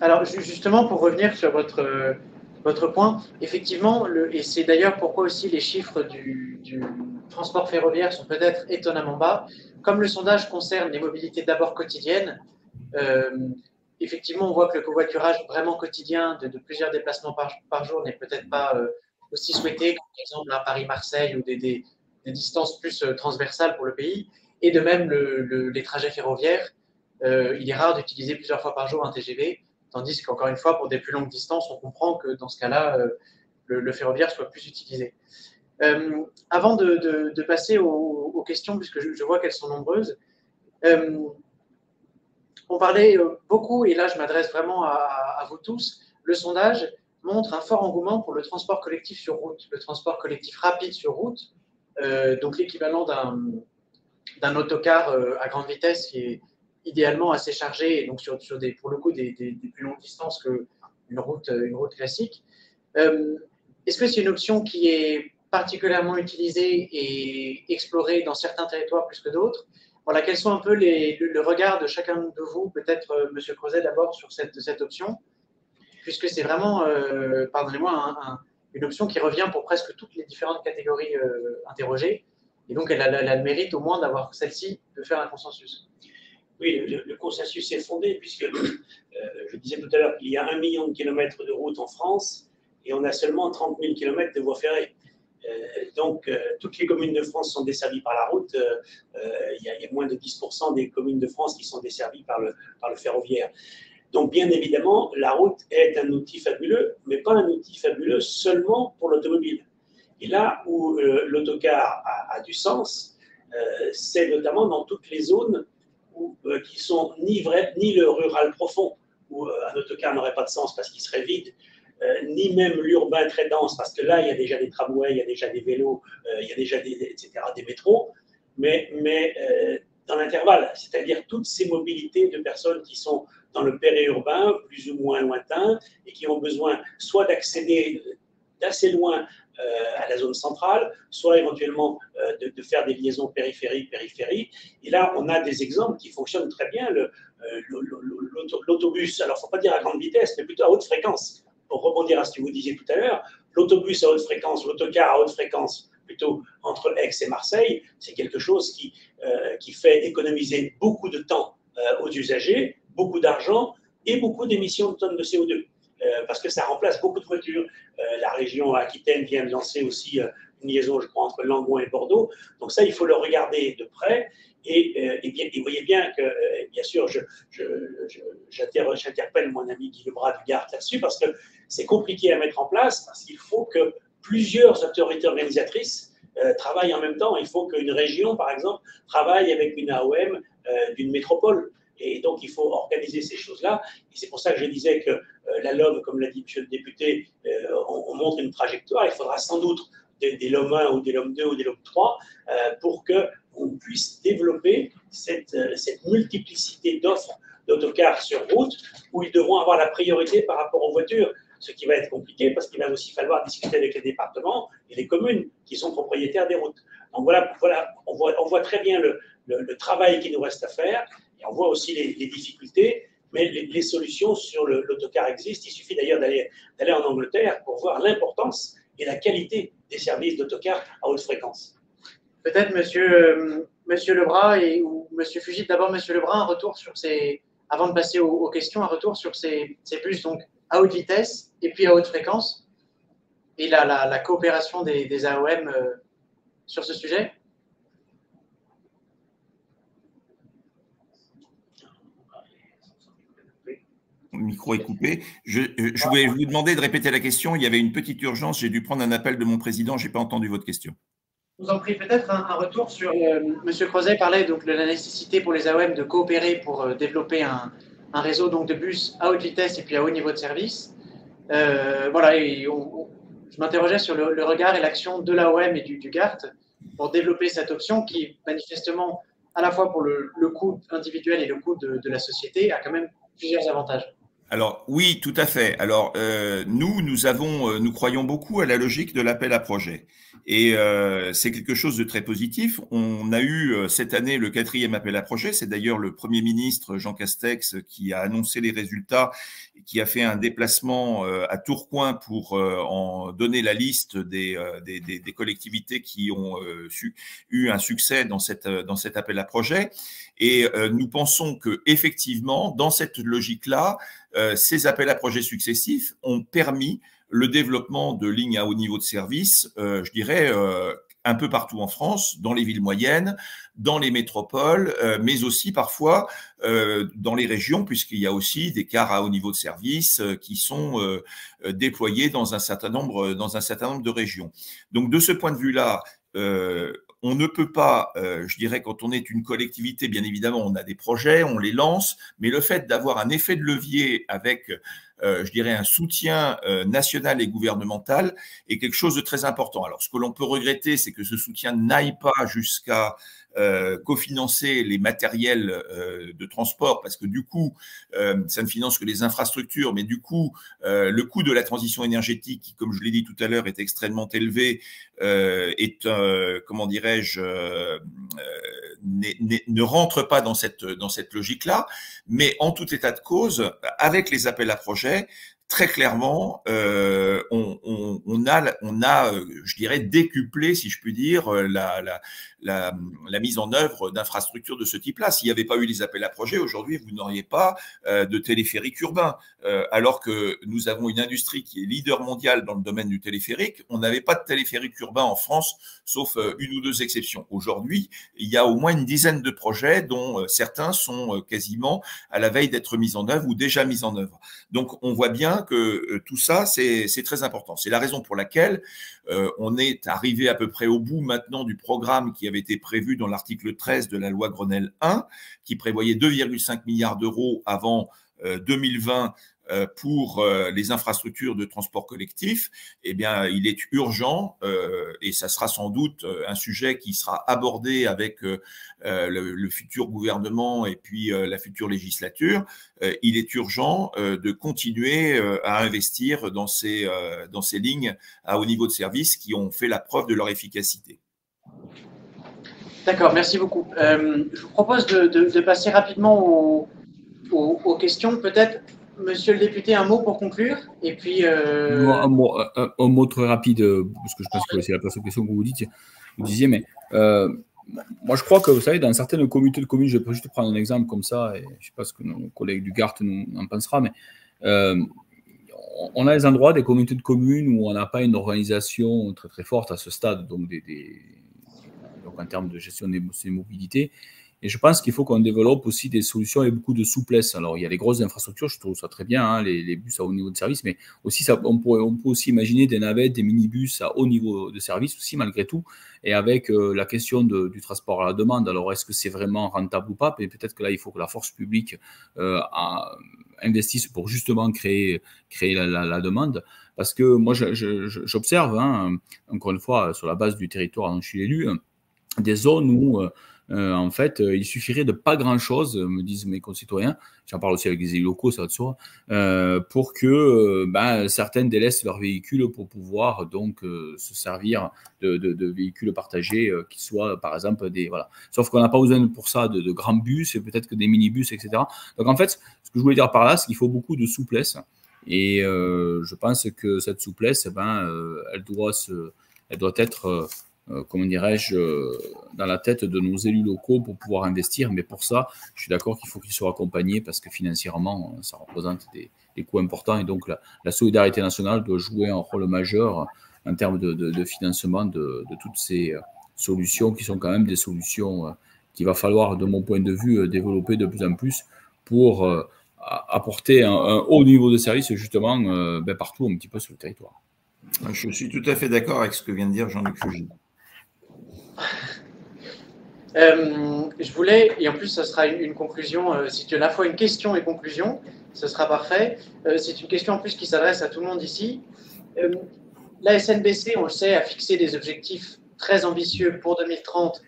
Alors, justement, pour revenir sur votre point, effectivement, et c'est d'ailleurs pourquoi aussi les chiffres du transport ferroviaire sont peut-être étonnamment bas, comme le sondage concerne les mobilités d'abord quotidiennes, effectivement, on voit que le covoiturage vraiment quotidien de plusieurs déplacements par jour n'est peut-être pas aussi souhaité, comme par exemple à Paris-Marseille ou des distances plus transversales pour le pays, et de même les trajets ferroviaires. Il est rare d'utiliser plusieurs fois par jour un TGV, tandis qu'encore une fois, pour des plus longues distances, on comprend que dans ce cas-là, le ferroviaire soit plus utilisé. Avant de passer aux questions, puisque je vois qu'elles sont nombreuses, on parlait beaucoup, et là je m'adresse vraiment à vous tous, le sondage montre un fort engouement pour le transport collectif sur route, le transport collectif rapide sur route, donc l'équivalent d'un autocar à grande vitesse qui est idéalement assez chargé, et donc sur pour le coup des plus longues distances qu'une route classique. Est-ce que c'est une option qui est particulièrement utilisée et explorée dans certains territoires plus que d'autres? Voilà, quels sont un peu le regard de chacun de vous, peut-être Monsieur Crozet d'abord, sur cette option, puisque c'est vraiment, pardonnez-moi, une option qui revient pour presque toutes les différentes catégories interrogées, et donc elle a le mérite au moins d'avoir celle-ci, de faire un consensus. Oui, le consensus est fondé, puisque je disais tout à l'heure qu'il y a 1 million de kilomètres de route en France, et on a seulement 30 000 kilomètres de voies ferrées. Donc, toutes les communes de France sont desservies par la route. Il y a moins de 10% des communes de France qui sont desservies par le ferroviaire. Donc, bien évidemment, la route est un outil fabuleux, mais pas un outil fabuleux seulement pour l'automobile. Et là où l'autocar a du sens, c'est notamment dans toutes les zones qui sont ni le rural profond, où un autocar n'aurait pas de sens parce qu'il serait vide, ni même l'urbain très dense, parce que là, il y a déjà des tramways, il y a déjà des vélos, il y a déjà des métros, mais dans l'intervalle, c'est-à-dire toutes ces mobilités de personnes qui sont dans le périurbain, plus ou moins lointain, et qui ont besoin soit d'accéder d'assez loin à la zone centrale, soit éventuellement de faire des liaisons périphérie. Et là, on a des exemples qui fonctionnent très bien. L'autobus, alors il ne faut pas dire à grande vitesse, mais plutôt à haute fréquence. Pour rebondir à ce que vous disiez tout à l'heure, l'autobus à haute fréquence, l'autocar à haute fréquence, plutôt entre Aix et Marseille, c'est quelque chose qui fait économiser beaucoup de temps aux usagers, beaucoup d'argent et beaucoup d'émissions de tonnes de CO2. Parce que ça remplace beaucoup de voitures. La région Aquitaine vient de lancer aussi une liaison, je crois, entre Langon et Bordeaux. Donc ça, il faut le regarder de près. Et vous voyez bien que, bien sûr, j'interpelle mon ami Guy Lebras du Gard là-dessus, parce que c'est compliqué à mettre en place, parce qu'il faut que plusieurs autorités organisatrices travaillent en même temps. Il faut qu'une région, par exemple, travaille avec une AOM d'une métropole. Et donc, il faut organiser ces choses-là. Et c'est pour ça que je disais que la LOM, comme l'a dit M. le député, on montre une trajectoire. Il faudra sans doute des LOM 1 ou des LOM 2 ou des LOM 3 pour qu'on puisse développer cette multiplicité d'offres d'autocars sur route où ils devront avoir la priorité par rapport aux voitures. Ce qui va être compliqué parce qu'il va aussi falloir discuter avec les départements et les communes qui sont propriétaires des routes. Donc voilà, on voit très bien le travail qui nous reste à faire. Et on voit aussi les difficultés, mais les solutions sur l'autocar existent. Il suffit d'ailleurs d'aller en Angleterre pour voir l'importance et la qualité des services d'autocar à haute fréquence. Peut-être monsieur Lebras ou monsieur Fugit, d'abord monsieur Lebras, un retour sur avant de passer aux questions, un retour sur ces bus donc à haute vitesse et puis à haute fréquence et la coopération des AOM sur ce sujet. Le micro est coupé. Je voulais vous demander de répéter la question. Il y avait une petite urgence. J'ai dû prendre un appel de mon président. Je n'ai pas entendu votre question. Je vous en prie, peut-être un retour sur… Monsieur Crozet parlait donc de la nécessité pour les AOM de coopérer pour développer un réseau donc de bus à haute vitesse et puis à haut niveau de service. Voilà, et je m'interrogeais sur le regard et l'action de l'AOM et du GART pour développer cette option qui, manifestement, à la fois pour le coût individuel et le coût de la société, a quand même plusieurs avantages. Alors oui, tout à fait. Alors nous croyons beaucoup à la logique de l'appel à projet et c'est quelque chose de très positif. On a eu cette année le 4e appel à projet. C'est d'ailleurs le Premier ministre Jean Castex qui a annoncé les résultats, et qui a fait un déplacement à Tourcoing pour en donner la liste des collectivités qui ont eu un succès dans cet appel à projet. Et nous pensons que effectivement, dans cette logique-là, ces appels à projets successifs ont permis le développement de lignes à haut niveau de service, je dirais, un peu partout en France, dans les villes moyennes, dans les métropoles, mais aussi parfois dans les régions, puisqu'il y a aussi des cars à haut niveau de service qui sont déployés dans un certain nombre de régions. Donc de ce point de vue-là, on ne peut pas, je dirais, quand on est une collectivité, bien évidemment, on a des projets, on les lance, mais le fait d'avoir un effet de levier avec, je dirais, un soutien national et gouvernemental est quelque chose de très important. Alors, ce que l'on peut regretter, c'est que ce soutien n'aille pas jusqu'à cofinancer les matériels de transport, parce que du coup, ça ne finance que les infrastructures, mais du coup, le coût de la transition énergétique, qui, comme je l'ai dit tout à l'heure, est extrêmement élevé, comment dirais-je, ne rentre pas dans cette logique-là. Mais en tout état de cause, avec les appels à projets, très clairement, on a, je dirais, décuplé, si je puis dire, la mise en œuvre d'infrastructures de ce type-là. S'il n'y avait pas eu les appels à projets, aujourd'hui, vous n'auriez pas de téléphérique urbain. Alors que nous avons une industrie qui est leader mondial dans le domaine du téléphérique, on n'avait pas de téléphérique urbain en France, sauf une ou deux exceptions. Aujourd'hui, il y a au moins une dizaine de projets dont certains sont quasiment à la veille d'être mis en œuvre ou déjà mis en œuvre. Donc, on voit bien que tout ça, c'est très important. C'est la raison pour laquelle on est arrivé à peu près au bout maintenant du programme qui avait été prévu dans l'article 13 de la loi Grenelle 1, qui prévoyait 2,5 milliards d'euros avant 2020 pour les infrastructures de transport collectif. Eh bien, il est urgent, et ça sera sans doute un sujet qui sera abordé avec le futur gouvernement et puis la future législature. Il est urgent de continuer à investir dans ces lignes à haut niveau de service qui ont fait la preuve de leur efficacité. D'accord, merci beaucoup. Je vous propose de passer rapidement aux questions. Peut-être, monsieur le député, un mot pour conclure. Et puis, un mot très rapide, parce que je pense que c'est la personne question que vous disiez, mais moi je crois que, vous savez, dans certaines communautés de communes, je vais juste prendre un exemple comme ça, et je ne sais pas ce que nos collègues du GART en pensera, mais on a des endroits, des communautés de communes où on n'a pas une organisation très très forte à ce stade, donc, donc en termes de gestion des mobilités. Et je pense qu'il faut qu'on développe aussi des solutions avec beaucoup de souplesse. Alors, il y a les grosses infrastructures, je trouve ça très bien, hein, les bus à haut niveau de service, mais aussi on peut aussi imaginer des navettes, des minibus à haut niveau de service aussi, malgré tout, et avec la question du transport à la demande. Alors, est-ce que c'est vraiment rentable ou pas? Mais peut-être que là, il faut que la force publique investisse pour justement créer la demande. Parce que moi, j'observe, hein, encore une fois, sur la base du territoire dont je suis élu, des zones où en fait, il suffirait de pas grand-chose, me disent mes concitoyens, j'en parle aussi avec les élus locaux, ça va de soi, pour que certains délaissent leur véhicule pour pouvoir donc se servir de véhicules partagés qui soient, par exemple, des... Voilà. Sauf qu'on n'a pas besoin pour ça de grands bus, et peut-être que des minibus, etc. Donc, en fait, ce que je voulais dire par là, c'est qu'il faut beaucoup de souplesse. Et je pense que cette souplesse, elle doit être... comment dirais-je, dans la tête de nos élus locaux pour pouvoir investir. Mais pour ça, je suis d'accord qu'il faut qu'ils soient accompagnés parce que financièrement, ça représente des coûts importants. Et donc, la solidarité nationale doit jouer un rôle majeur en termes de financement de toutes ces solutions qui sont quand même des solutions qu'il va falloir, de mon point de vue, développer de plus en plus pour apporter un haut niveau de service justement partout un petit peu sur le territoire. Je suis tout à fait d'accord avec ce que vient de dire Jean-Luc Fugit. Je voulais, et en plus ce sera une conclusion, si tu as à la fois une question et conclusion, ce sera parfait. C'est une question en plus qui s'adresse à tout le monde ici. La SNBC, on le sait, a fixé des objectifs très ambitieux pour 2030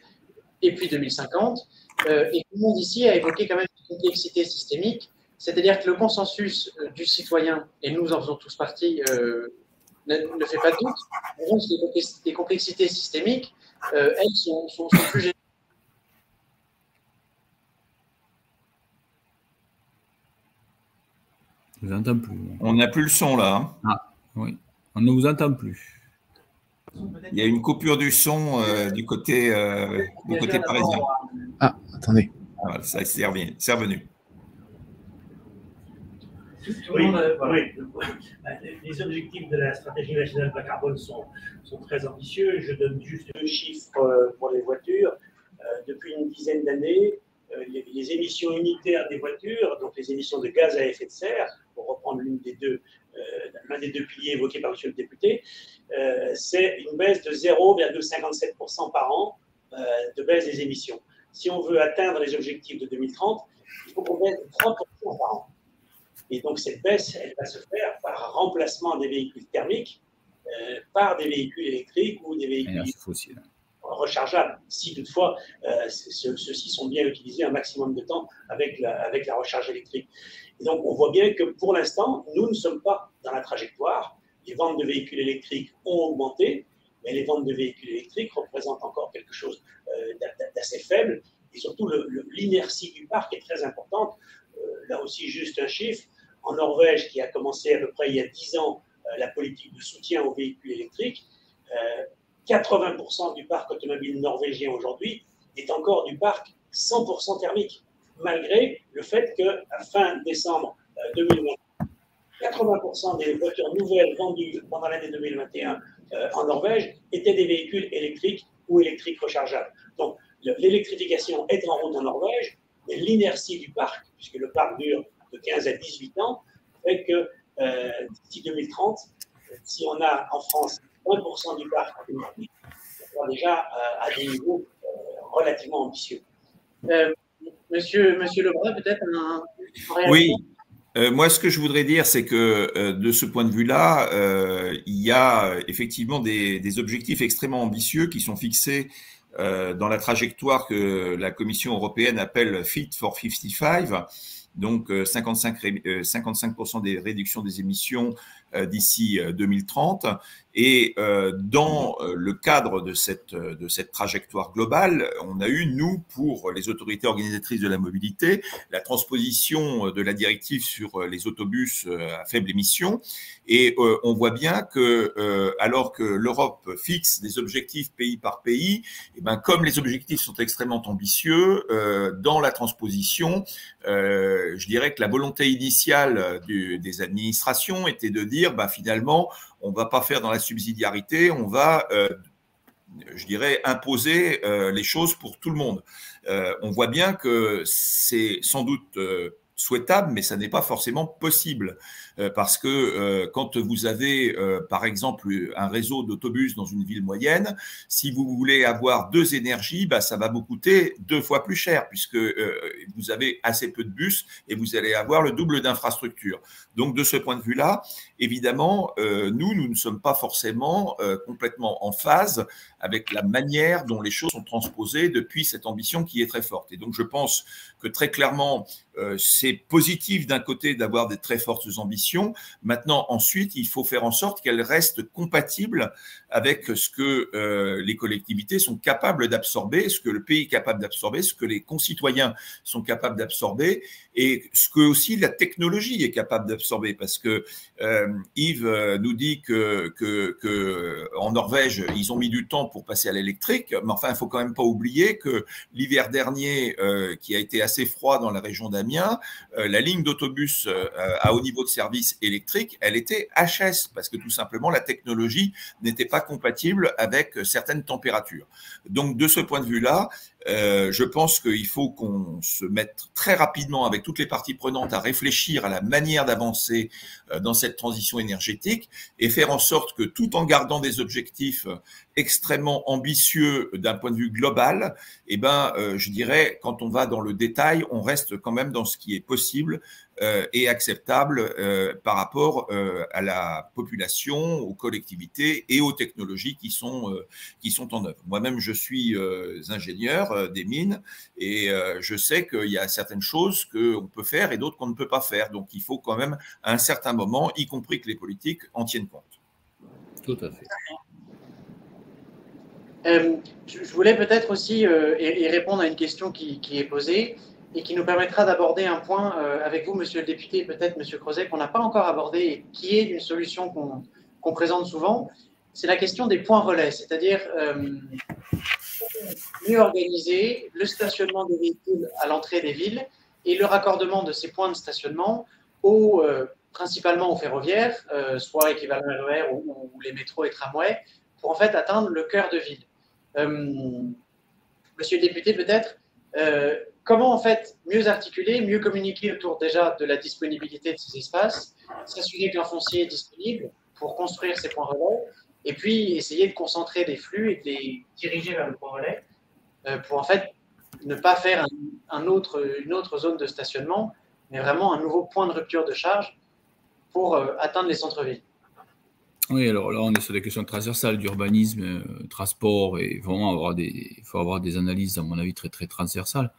et puis 2050. Et tout le monde ici a évoqué quand même une complexité systémique, c'est-à-dire que le consensus du citoyen, et nous en faisons tous partie, ne fait pas de doute. En revanche, les complexités systémiques, elles sont plus générales. Je ne vous entends plus. On n'a plus le son là. Hein. Ah, oui. On ne vous entend plus. Il y a une coupure du son du côté parisien. Ah, attendez. Voilà, ça c'est revenu. Oui, les objectifs de la stratégie nationale bas carbone sont très ambitieux. Je donne juste 2 chiffres pour les voitures. Depuis une dizaine d'années, les émissions unitaires des voitures, donc les émissions de gaz à effet de serre, pour reprendre l'un des deux piliers évoqués par monsieur le député, c'est une baisse de 0,57% par an de baisse des émissions. Si on veut atteindre les objectifs de 2030, il faut qu'on baisse de 3% par an. Et donc, cette baisse, elle va se faire par remplacement des véhicules thermiques par des véhicules électriques ou des véhicules rechargeables, si toutefois ceux-ci sont bien utilisés un maximum de temps avec la recharge électrique. Et donc, on voit bien que pour l'instant, nous ne sommes pas dans la trajectoire. Les ventes de véhicules électriques ont augmenté, mais les ventes de véhicules électriques représentent encore quelque chose d'assez faible. Et surtout, l'inertie du parc est très importante. Là aussi, juste un chiffre. En Norvège, qui a commencé à peu près il y a 10 ans la politique de soutien aux véhicules électriques, 80% du parc automobile norvégien aujourd'hui est encore du parc 100% thermique, malgré le fait qu'à fin décembre 2020, 80% des voitures nouvelles vendues pendant l'année 2021 en Norvège étaient des véhicules électriques ou électriques rechargeables. Donc, l'électrification est en route en Norvège, mais l'inertie du parc, puisque le parc dure de 15 à 18 ans, fait que d'ici 2030, si on a en France 1% du parc électrique, on est déjà à des niveaux relativement ambitieux. Monsieur Lebrun, peut-être un réaction? Oui. Moi, ce que je voudrais dire, c'est que de ce point de vue-là, il y a effectivement des objectifs extrêmement ambitieux qui sont fixés dans la trajectoire que la Commission européenne appelle Fit for 55, donc 55% des réductions des émissions d'ici 2030. Et dans le cadre de cette trajectoire globale, on a eu, nous, pour les autorités organisatrices de la mobilité, la transposition de la directive sur les autobus à faible émission. Et on voit bien que, alors que l'Europe fixe des objectifs pays par pays, et ben, comme les objectifs sont extrêmement ambitieux, dans la transposition, je dirais que la volonté initiale des administrations était de dire, bah, finalement, on ne va pas faire dans la subsidiarité, on va, je dirais, imposer les choses pour tout le monde. On voit bien que c'est sans doute souhaitable, mais ça n'est pas forcément possible. Parce que quand vous avez, par exemple, un réseau d'autobus dans une ville moyenne, si vous voulez avoir 2 énergies, bah, ça va vous coûter 2 fois plus cher, puisque vous avez assez peu de bus et vous allez avoir le double d'infrastructures. Donc, de ce point de vue-là, évidemment, nous ne sommes pas forcément complètement en phase avec la manière dont les choses sont transposées depuis cette ambition qui est très forte. Et donc, je pense que très clairement, c'est positif d'un côté d'avoir des très fortes ambitions. Maintenant, ensuite, il faut faire en sorte qu'elles restent compatibles avec ce que les collectivités sont capables d'absorber, ce que le pays est capable d'absorber, ce que les concitoyens sont capables d'absorber et ce que aussi la technologie est capable d'absorber. Parce que Yves nous dit que en Norvège, ils ont mis du temps pour passer à l'électrique, mais enfin, il ne faut quand même pas oublier que l'hiver dernier, qui a été assez froid dans la région d'Amiens, la ligne d'autobus à haut niveau de service électrique, elle était HS parce que tout simplement la technologie n'était pas compatible avec certaines températures. Donc de ce point de vue-là, je pense qu'il faut qu'on se mette très rapidement avec toutes les parties prenantes à réfléchir à la manière d'avancer dans cette transition énergétique et faire en sorte que tout en gardant des objectifs extrêmement ambitieux d'un point de vue global, eh ben, je dirais, quand on va dans le détail, on reste quand même dans ce qui est possible et acceptable par rapport à la population, aux collectivités et aux technologies qui sont en œuvre. Moi-même, je suis ingénieur des mines et je sais qu'il y a certaines choses qu'on peut faire et d'autres qu'on ne peut pas faire. Donc, il faut quand même, à un certain moment, y compris que les politiques en tiennent compte. Tout à fait. Je voulais peut-être aussi y répondre à une question qui est posée et qui nous permettra d'aborder un point avec vous, monsieur le député, et peut-être monsieur Crozet, qu'on n'a pas encore abordé et qui est une solution qu'on présente souvent. C'est la question des points relais, c'est-à-dire mieux organiser le stationnement des véhicules à l'entrée des villes et le raccordement de ces points de stationnement principalement aux ferroviaires, soit équivalent RER ou les métros et tramways, pour en fait atteindre le cœur de ville. Monsieur le député, peut-être, comment en fait mieux articuler, mieux communiquer autour déjà de la disponibilité de ces espaces, s'assurer qu'un foncier est disponible pour construire ces points relais, et puis essayer de concentrer des flux et de les diriger vers le point relais pour en fait ne pas faire une autre zone de stationnement, mais vraiment un nouveau point de rupture de charge pour atteindre les centres-villes. Oui, alors là, on est sur des questions transversales d'urbanisme, transport, et vraiment il faut avoir des analyses, à mon avis, très, très transversales.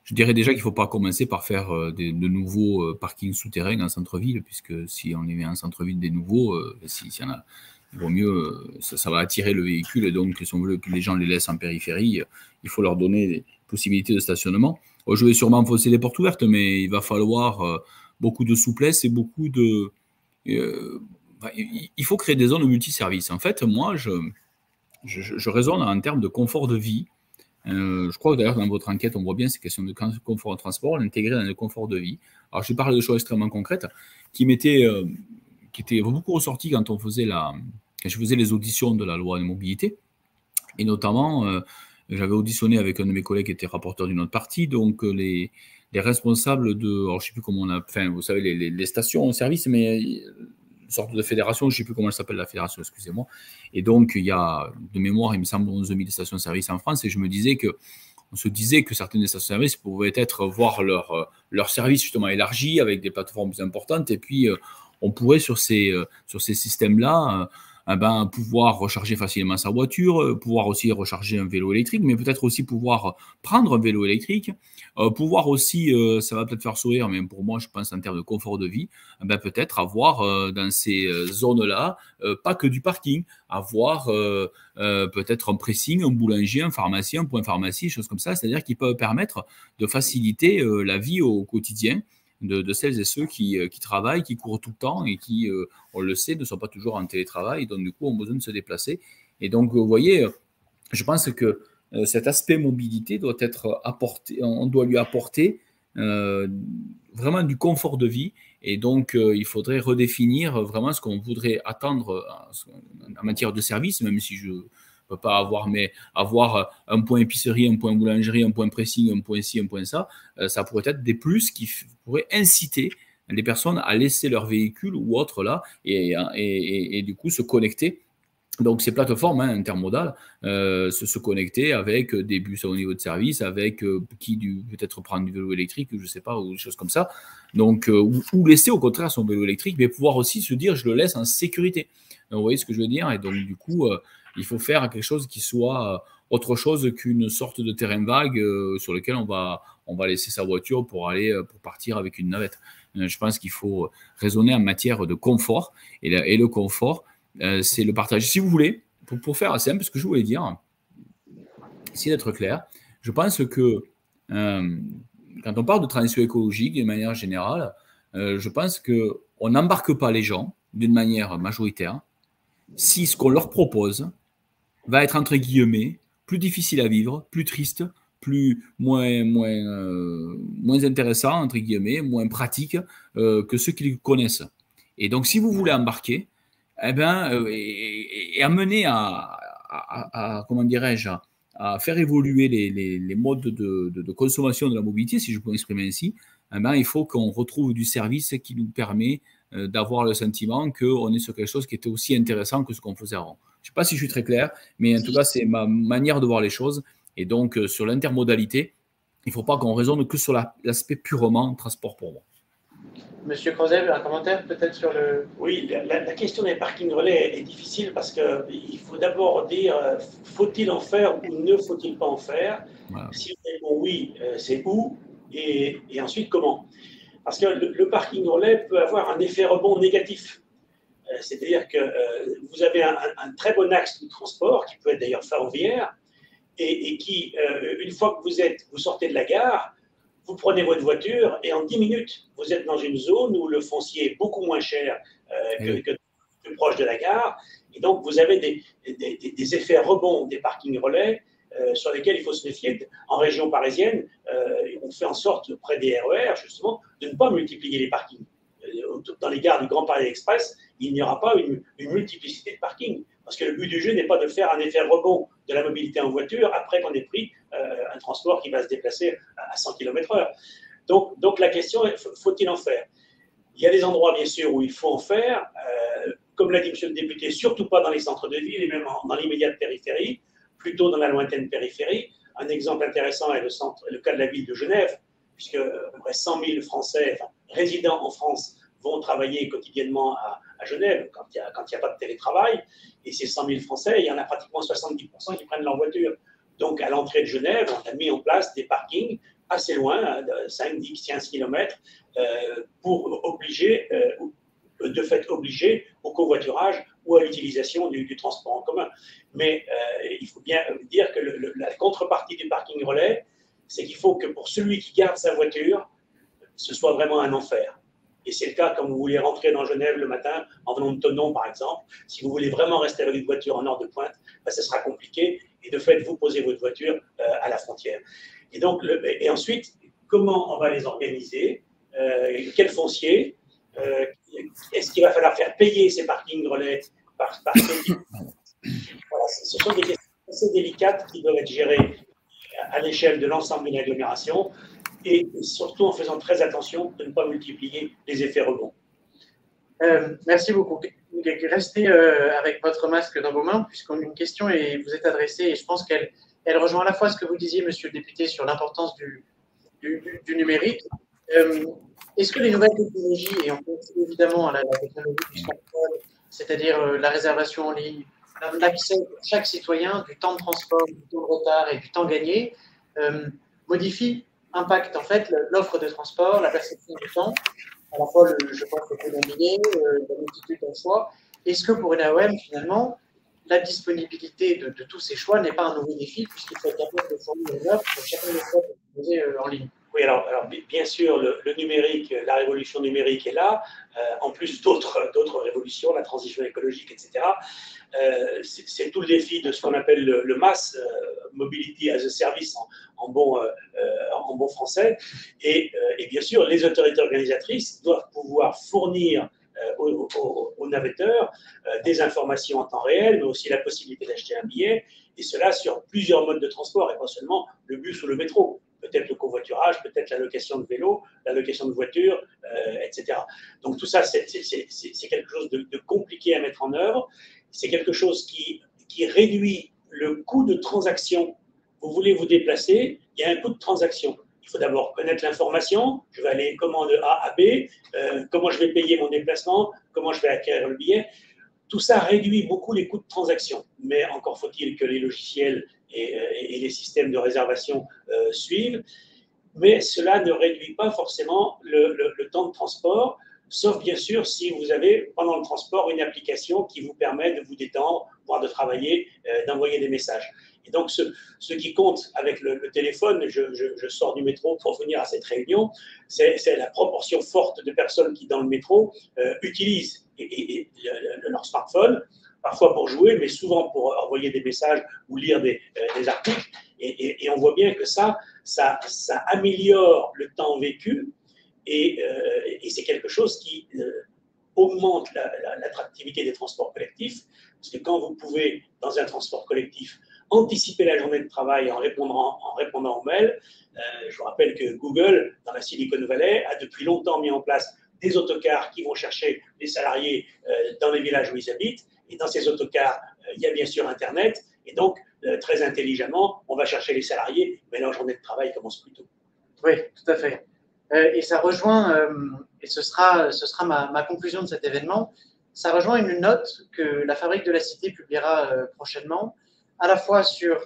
Je dirais déjà qu'il ne faut pas commencer par faire de nouveaux parkings souterrains en centre-ville, puisque si on les met en centre-ville des nouveaux, s'il y en a, il vaut mieux, ça va attirer le véhicule, et donc si on veut que les gens les laissent en périphérie, il faut leur donner des possibilités de stationnement. Je vais sûrement enfoncer les portes ouvertes, mais il va falloir beaucoup de souplesse et beaucoup de... il faut créer des zones multiservices. En fait, moi, je raisonne en termes de confort de vie. Je crois que d'ailleurs, dans votre enquête, on voit bien ces questions de confort de transport, l'intégrer dans le confort de vie. Alors, je vais parler de choses extrêmement concrètes qui étaient beaucoup ressorties quand je faisais les auditions de la loi de mobilité. Et notamment, j'avais auditionné avec un de mes collègues qui était rapporteur d'une autre partie, donc les responsables de, alors je ne sais plus comment on a, enfin, vous savez, les stations en service, mais une sorte de fédération, je ne sais plus comment elle s'appelle la fédération, excusez-moi. Et donc, il y a, de mémoire, il me semble 11 000 stations-service en France, et on se disait que certaines des stations-service pouvaient voir leur service justement élargi avec des plateformes plus importantes, et puis on pourrait sur ces systèmes-là pouvoir recharger facilement sa voiture, pouvoir aussi recharger un vélo électrique, mais peut-être aussi pouvoir prendre un vélo électrique, pouvoir aussi, ça va peut-être faire sourire, mais pour moi, je pense en termes de confort de vie, peut-être avoir dans ces zones-là, pas que du parking, avoir peut-être un pressing, un boulanger, un pharmacien, un point pharmacie, choses comme ça, c'est-à-dire qui peuvent permettre de faciliter la vie au quotidien de celles et ceux qui travaillent, qui courent tout le temps et qui, on le sait, ne sont pas toujours en télétravail et donc du coup ont besoin de se déplacer. Et donc, vous voyez, je pense que cet aspect mobilité doit être apporté, on doit lui apporter vraiment du confort de vie. Et donc, il faudrait redéfinir vraiment ce qu'on voudrait attendre en matière de service, même si je ne peux pas avoir, mais avoir un point épicerie, un point boulangerie, un point pressing, un point ci, un point ça, ça pourrait être des plus qui pourraient inciter les personnes à laisser leur véhicule ou autre là et du coup se connecter. Donc, ces plateformes intermodales, se connecter avec des bus au niveau de service, avec qui peut-être prendre du vélo électrique, je ne sais pas, ou des choses comme ça. Donc, ou laisser au contraire son vélo électrique, mais pouvoir aussi se dire, je le laisse en sécurité. Donc, vous voyez ce que je veux dire? Et donc, du coup, il faut faire quelque chose qui soit autre chose qu'une sorte de terrain vague sur lequel on va laisser sa voiture pour partir avec une navette. Je pense qu'il faut raisonner en matière de confort. Et le confort, c'est le partage. Si vous voulez, pour faire simple, ce que je voulais dire, essayer d'être clair, je pense que quand on parle de transition écologique de manière générale, je pense qu'on n'embarque pas les gens d'une manière majoritaire si ce qu'on leur propose va être, entre guillemets, plus difficile à vivre, plus triste, moins intéressant, entre guillemets, moins pratique que ceux qui les connaissent. Et donc, si vous voulez embarquer, et amener comment dirais-je, à faire évoluer les modes de consommation de la mobilité, si je peux m'exprimer ainsi, il faut qu'on retrouve du service qui nous permet d'avoir le sentiment qu'on est sur quelque chose qui était aussi intéressant que ce qu'on faisait avant. Je ne sais pas si je suis très clair, mais en tout cas, c'est ma manière de voir les choses. Et donc, sur l'intermodalité, il ne faut pas qu'on raisonne que sur l'aspect purement transport pour moi. Monsieur Crozet, un commentaire peut-être sur le… Oui, la question des parkings relais est difficile parce qu'il faut d'abord dire faut-il en faire ou ne faut-il pas en faire? Voilà. Si on répond oui, c'est où et ensuite comment? Parce que le parking relais peut avoir un effet rebond négatif. C'est-à-dire que vous avez un très bon axe de transport qui peut être d'ailleurs ferroviaire et qui, une fois que vous sortez de la gare, vous prenez votre voiture et en 10 minutes, vous êtes dans une zone où le foncier est beaucoup moins cher que proche de la gare. Et donc, vous avez des effets rebonds des parkings relais sur lesquels il faut se méfier. En région parisienne, on fait en sorte, près des RER, justement, de ne pas multiplier les parkings. Dans les gares du Grand Paris Express, il n'y aura pas une multiplicité de parkings. Parce que le but du jeu n'est pas de faire un effet rebond de la mobilité en voiture après qu'on ait pris un transport qui va se déplacer à 100 km/h. Donc la question est, faut-il en faire? Il y a des endroits, bien sûr, où il faut en faire. Comme l'a dit M. le député, surtout pas dans les centres de ville et même dans l'immédiate périphérie, plutôt dans la lointaine périphérie. Un exemple intéressant est le cas de la ville de Genève, puisque à peu près 100 000 Français résidents en France vont travailler quotidiennement à Genève quand il n'y a pas de télétravail. Et ces 100 000 Français, il y en a pratiquement 70% qui prennent leur voiture. Donc, à l'entrée de Genève, on a mis en place des parkings assez loin, de 5, 10, 15 km, pour obliger au covoiturage ou à l'utilisation du transport en commun. Mais il faut bien dire que la contrepartie du parking relais, c'est qu'il faut que pour celui qui garde sa voiture, ce soit vraiment un enfer. Et c'est le cas quand vous voulez rentrer dans Genève le matin, en venant de Thonon par exemple. Si vous voulez vraiment rester avec une voiture en heure de pointe, ce sera compliqué. Et de fait, vous posez votre voiture à la frontière. Et, donc, et ensuite, comment on va les organiser? Quel foncier? Est-ce qu'il va falloir faire payer ces parkings relais par ceux voilà, ce sont des questions assez délicates qui doivent être gérées à l'échelle de l'ensemble d'une agglomération et surtout en faisant très attention de ne pas multiplier les effets rebonds. Merci beaucoup. Restez avec votre masque dans vos mains puisqu'on a une question et vous êtes adressée et je pense qu'elle rejoint à la fois ce que vous disiez, monsieur le député, sur l'importance du numérique. Est-ce que les nouvelles technologies, et on pense évidemment à la technologie du smartphone, c'est-à-dire la réservation en ligne, l'accès pour chaque citoyen du temps de transport, du temps de retard et du temps gagné, modifie, impacte en fait l'offre de transport, la perception du temps, à la fois, je pense, le coût d'un billet, la multitude de choix. Est-ce que pour une AOM, finalement, la disponibilité de tous ces choix n'est pas un nouveau défi, puisqu'il faut être capable de fournir une offre pour chacun des choix proposés en ligne? Oui, alors bien sûr, le numérique, la révolution numérique est là, en plus d'autres révolutions, la transition écologique, etc. C'est tout le défi de ce qu'on appelle le MaaS, Mobility as a Service en bon français. Et bien sûr, les autorités organisatrices doivent pouvoir fournir aux navetteurs des informations en temps réel, mais aussi la possibilité d'acheter un billet, et cela sur plusieurs modes de transport, et pas seulement le bus ou le métro. Peut-être le covoiturage, peut-être la location de vélo, la location de voiture, etc. Donc tout ça, c'est quelque chose de compliqué à mettre en œuvre. C'est quelque chose qui réduit le coût de transaction. Vous voulez vous déplacer, il y a un coût de transaction. Il faut d'abord connaître l'information. Je vais aller comment de A à B, comment je vais payer mon déplacement, comment je vais acquérir le billet. Tout ça réduit beaucoup les coûts de transaction. Mais encore faut-il que les logiciels et les systèmes de réservation suivent. Mais cela ne réduit pas forcément le temps de transport, sauf bien sûr si vous avez pendant le transport une application qui vous permet de vous détendre, voire de travailler, d'envoyer des messages. Et donc, ce qui compte avec le téléphone, je sors du métro pour venir à cette réunion, c'est la proportion forte de personnes qui, dans le métro, utilisent leur smartphone, parfois pour jouer, mais souvent pour envoyer des messages ou lire des articles. Et on voit bien que ça améliore le temps vécu et c'est quelque chose qui augmente l'attractivité des transports collectifs. Parce que quand vous pouvez, dans un transport collectif, anticiper la journée de travail en répondant aux mails, je vous rappelle que Google, dans la Silicon Valley, a depuis longtemps mis en place des autocars qui vont chercher les salariés dans les villages où ils habitent. Et dans ces autocars, il y a bien sûr Internet. Et donc, très intelligemment, on va chercher les salariés, mais leur journée de travail commence plus tôt. Oui, tout à fait. Et ça rejoint, et ce sera ma conclusion de cet événement, ça rejoint une note que la Fabrique de la Cité publiera prochainement, à la fois sur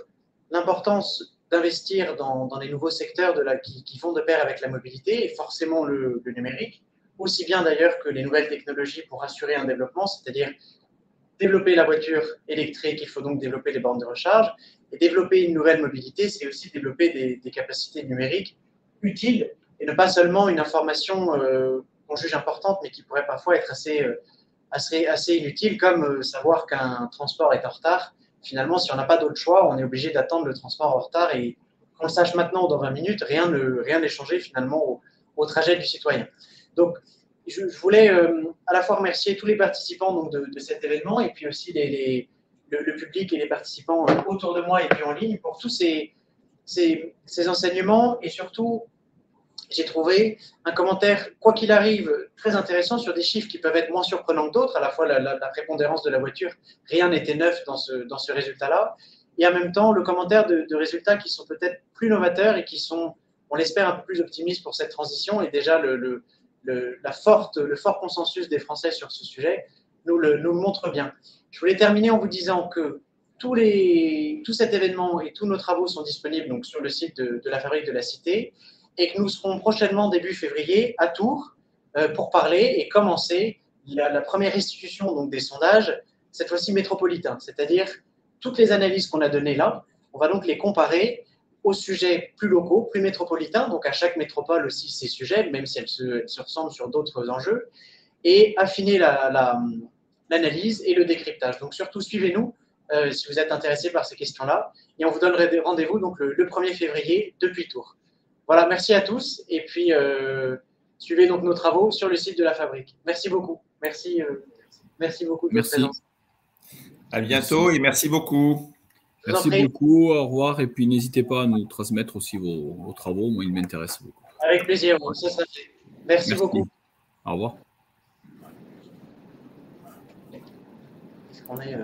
l'importance d'investir dans les nouveaux secteurs qui vont de pair avec la mobilité, et forcément le numérique, aussi bien d'ailleurs que les nouvelles technologies pour assurer un développement, c'est-à-dire développer la voiture électrique, il faut donc développer les bornes de recharge, et développer une nouvelle mobilité, c'est aussi développer des capacités numériques utiles, et ne pas seulement une information qu'on juge importante, mais qui pourrait parfois être assez inutile, comme savoir qu'un transport est en retard. Finalement, si on n'a pas d'autre choix, on est obligé d'attendre le transport en retard, et qu'on le sache maintenant ou dans 20 minutes, rien n'est changé finalement au trajet du citoyen. Donc, je voulais à la fois remercier tous les participants donc, de cet événement, et puis aussi le public et les participants autour de moi et puis en ligne pour tous ces enseignements, et surtout, j'ai trouvé un commentaire, quoi qu'il arrive, très intéressant sur des chiffres qui peuvent être moins surprenants que d'autres, à la fois la prépondérance de la voiture, rien n'était neuf dans ce résultat-là, et en même temps le commentaire de résultats qui sont peut-être plus novateurs et qui sont, on l'espère, un peu plus optimistes pour cette transition, et déjà le fort consensus des Français sur ce sujet nous le montre bien. Je voulais terminer en vous disant que tout cet événement et tous nos travaux sont disponibles donc, sur le site de la Fabrique de la Cité, et que nous serons prochainement, début février, à Tours, pour parler et commencer la première restitution donc, des sondages, cette fois-ci métropolitains, c'est-à-dire toutes les analyses qu'on a données là, on va donc les comparer aux sujets plus locaux, plus métropolitains, donc à chaque métropole aussi ses sujets, même si elles se ressemblent sur d'autres enjeux, et affiner l'analyse et le décryptage. Donc surtout, suivez-nous si vous êtes intéressés par ces questions-là, et on vous donnerait rendez-vous donc le 1er février depuis Tours. Voilà, merci à tous, et puis suivez donc nos travaux sur le site de la Fabrique. Merci beaucoup. Merci beaucoup de votre présence. À bientôt et merci beaucoup. Merci beaucoup, au revoir, et puis n'hésitez pas à nous transmettre aussi vos travaux, moi ils m'intéressent beaucoup. Avec plaisir, ça sera fait. Merci beaucoup. Au revoir. Est-ce qu'on est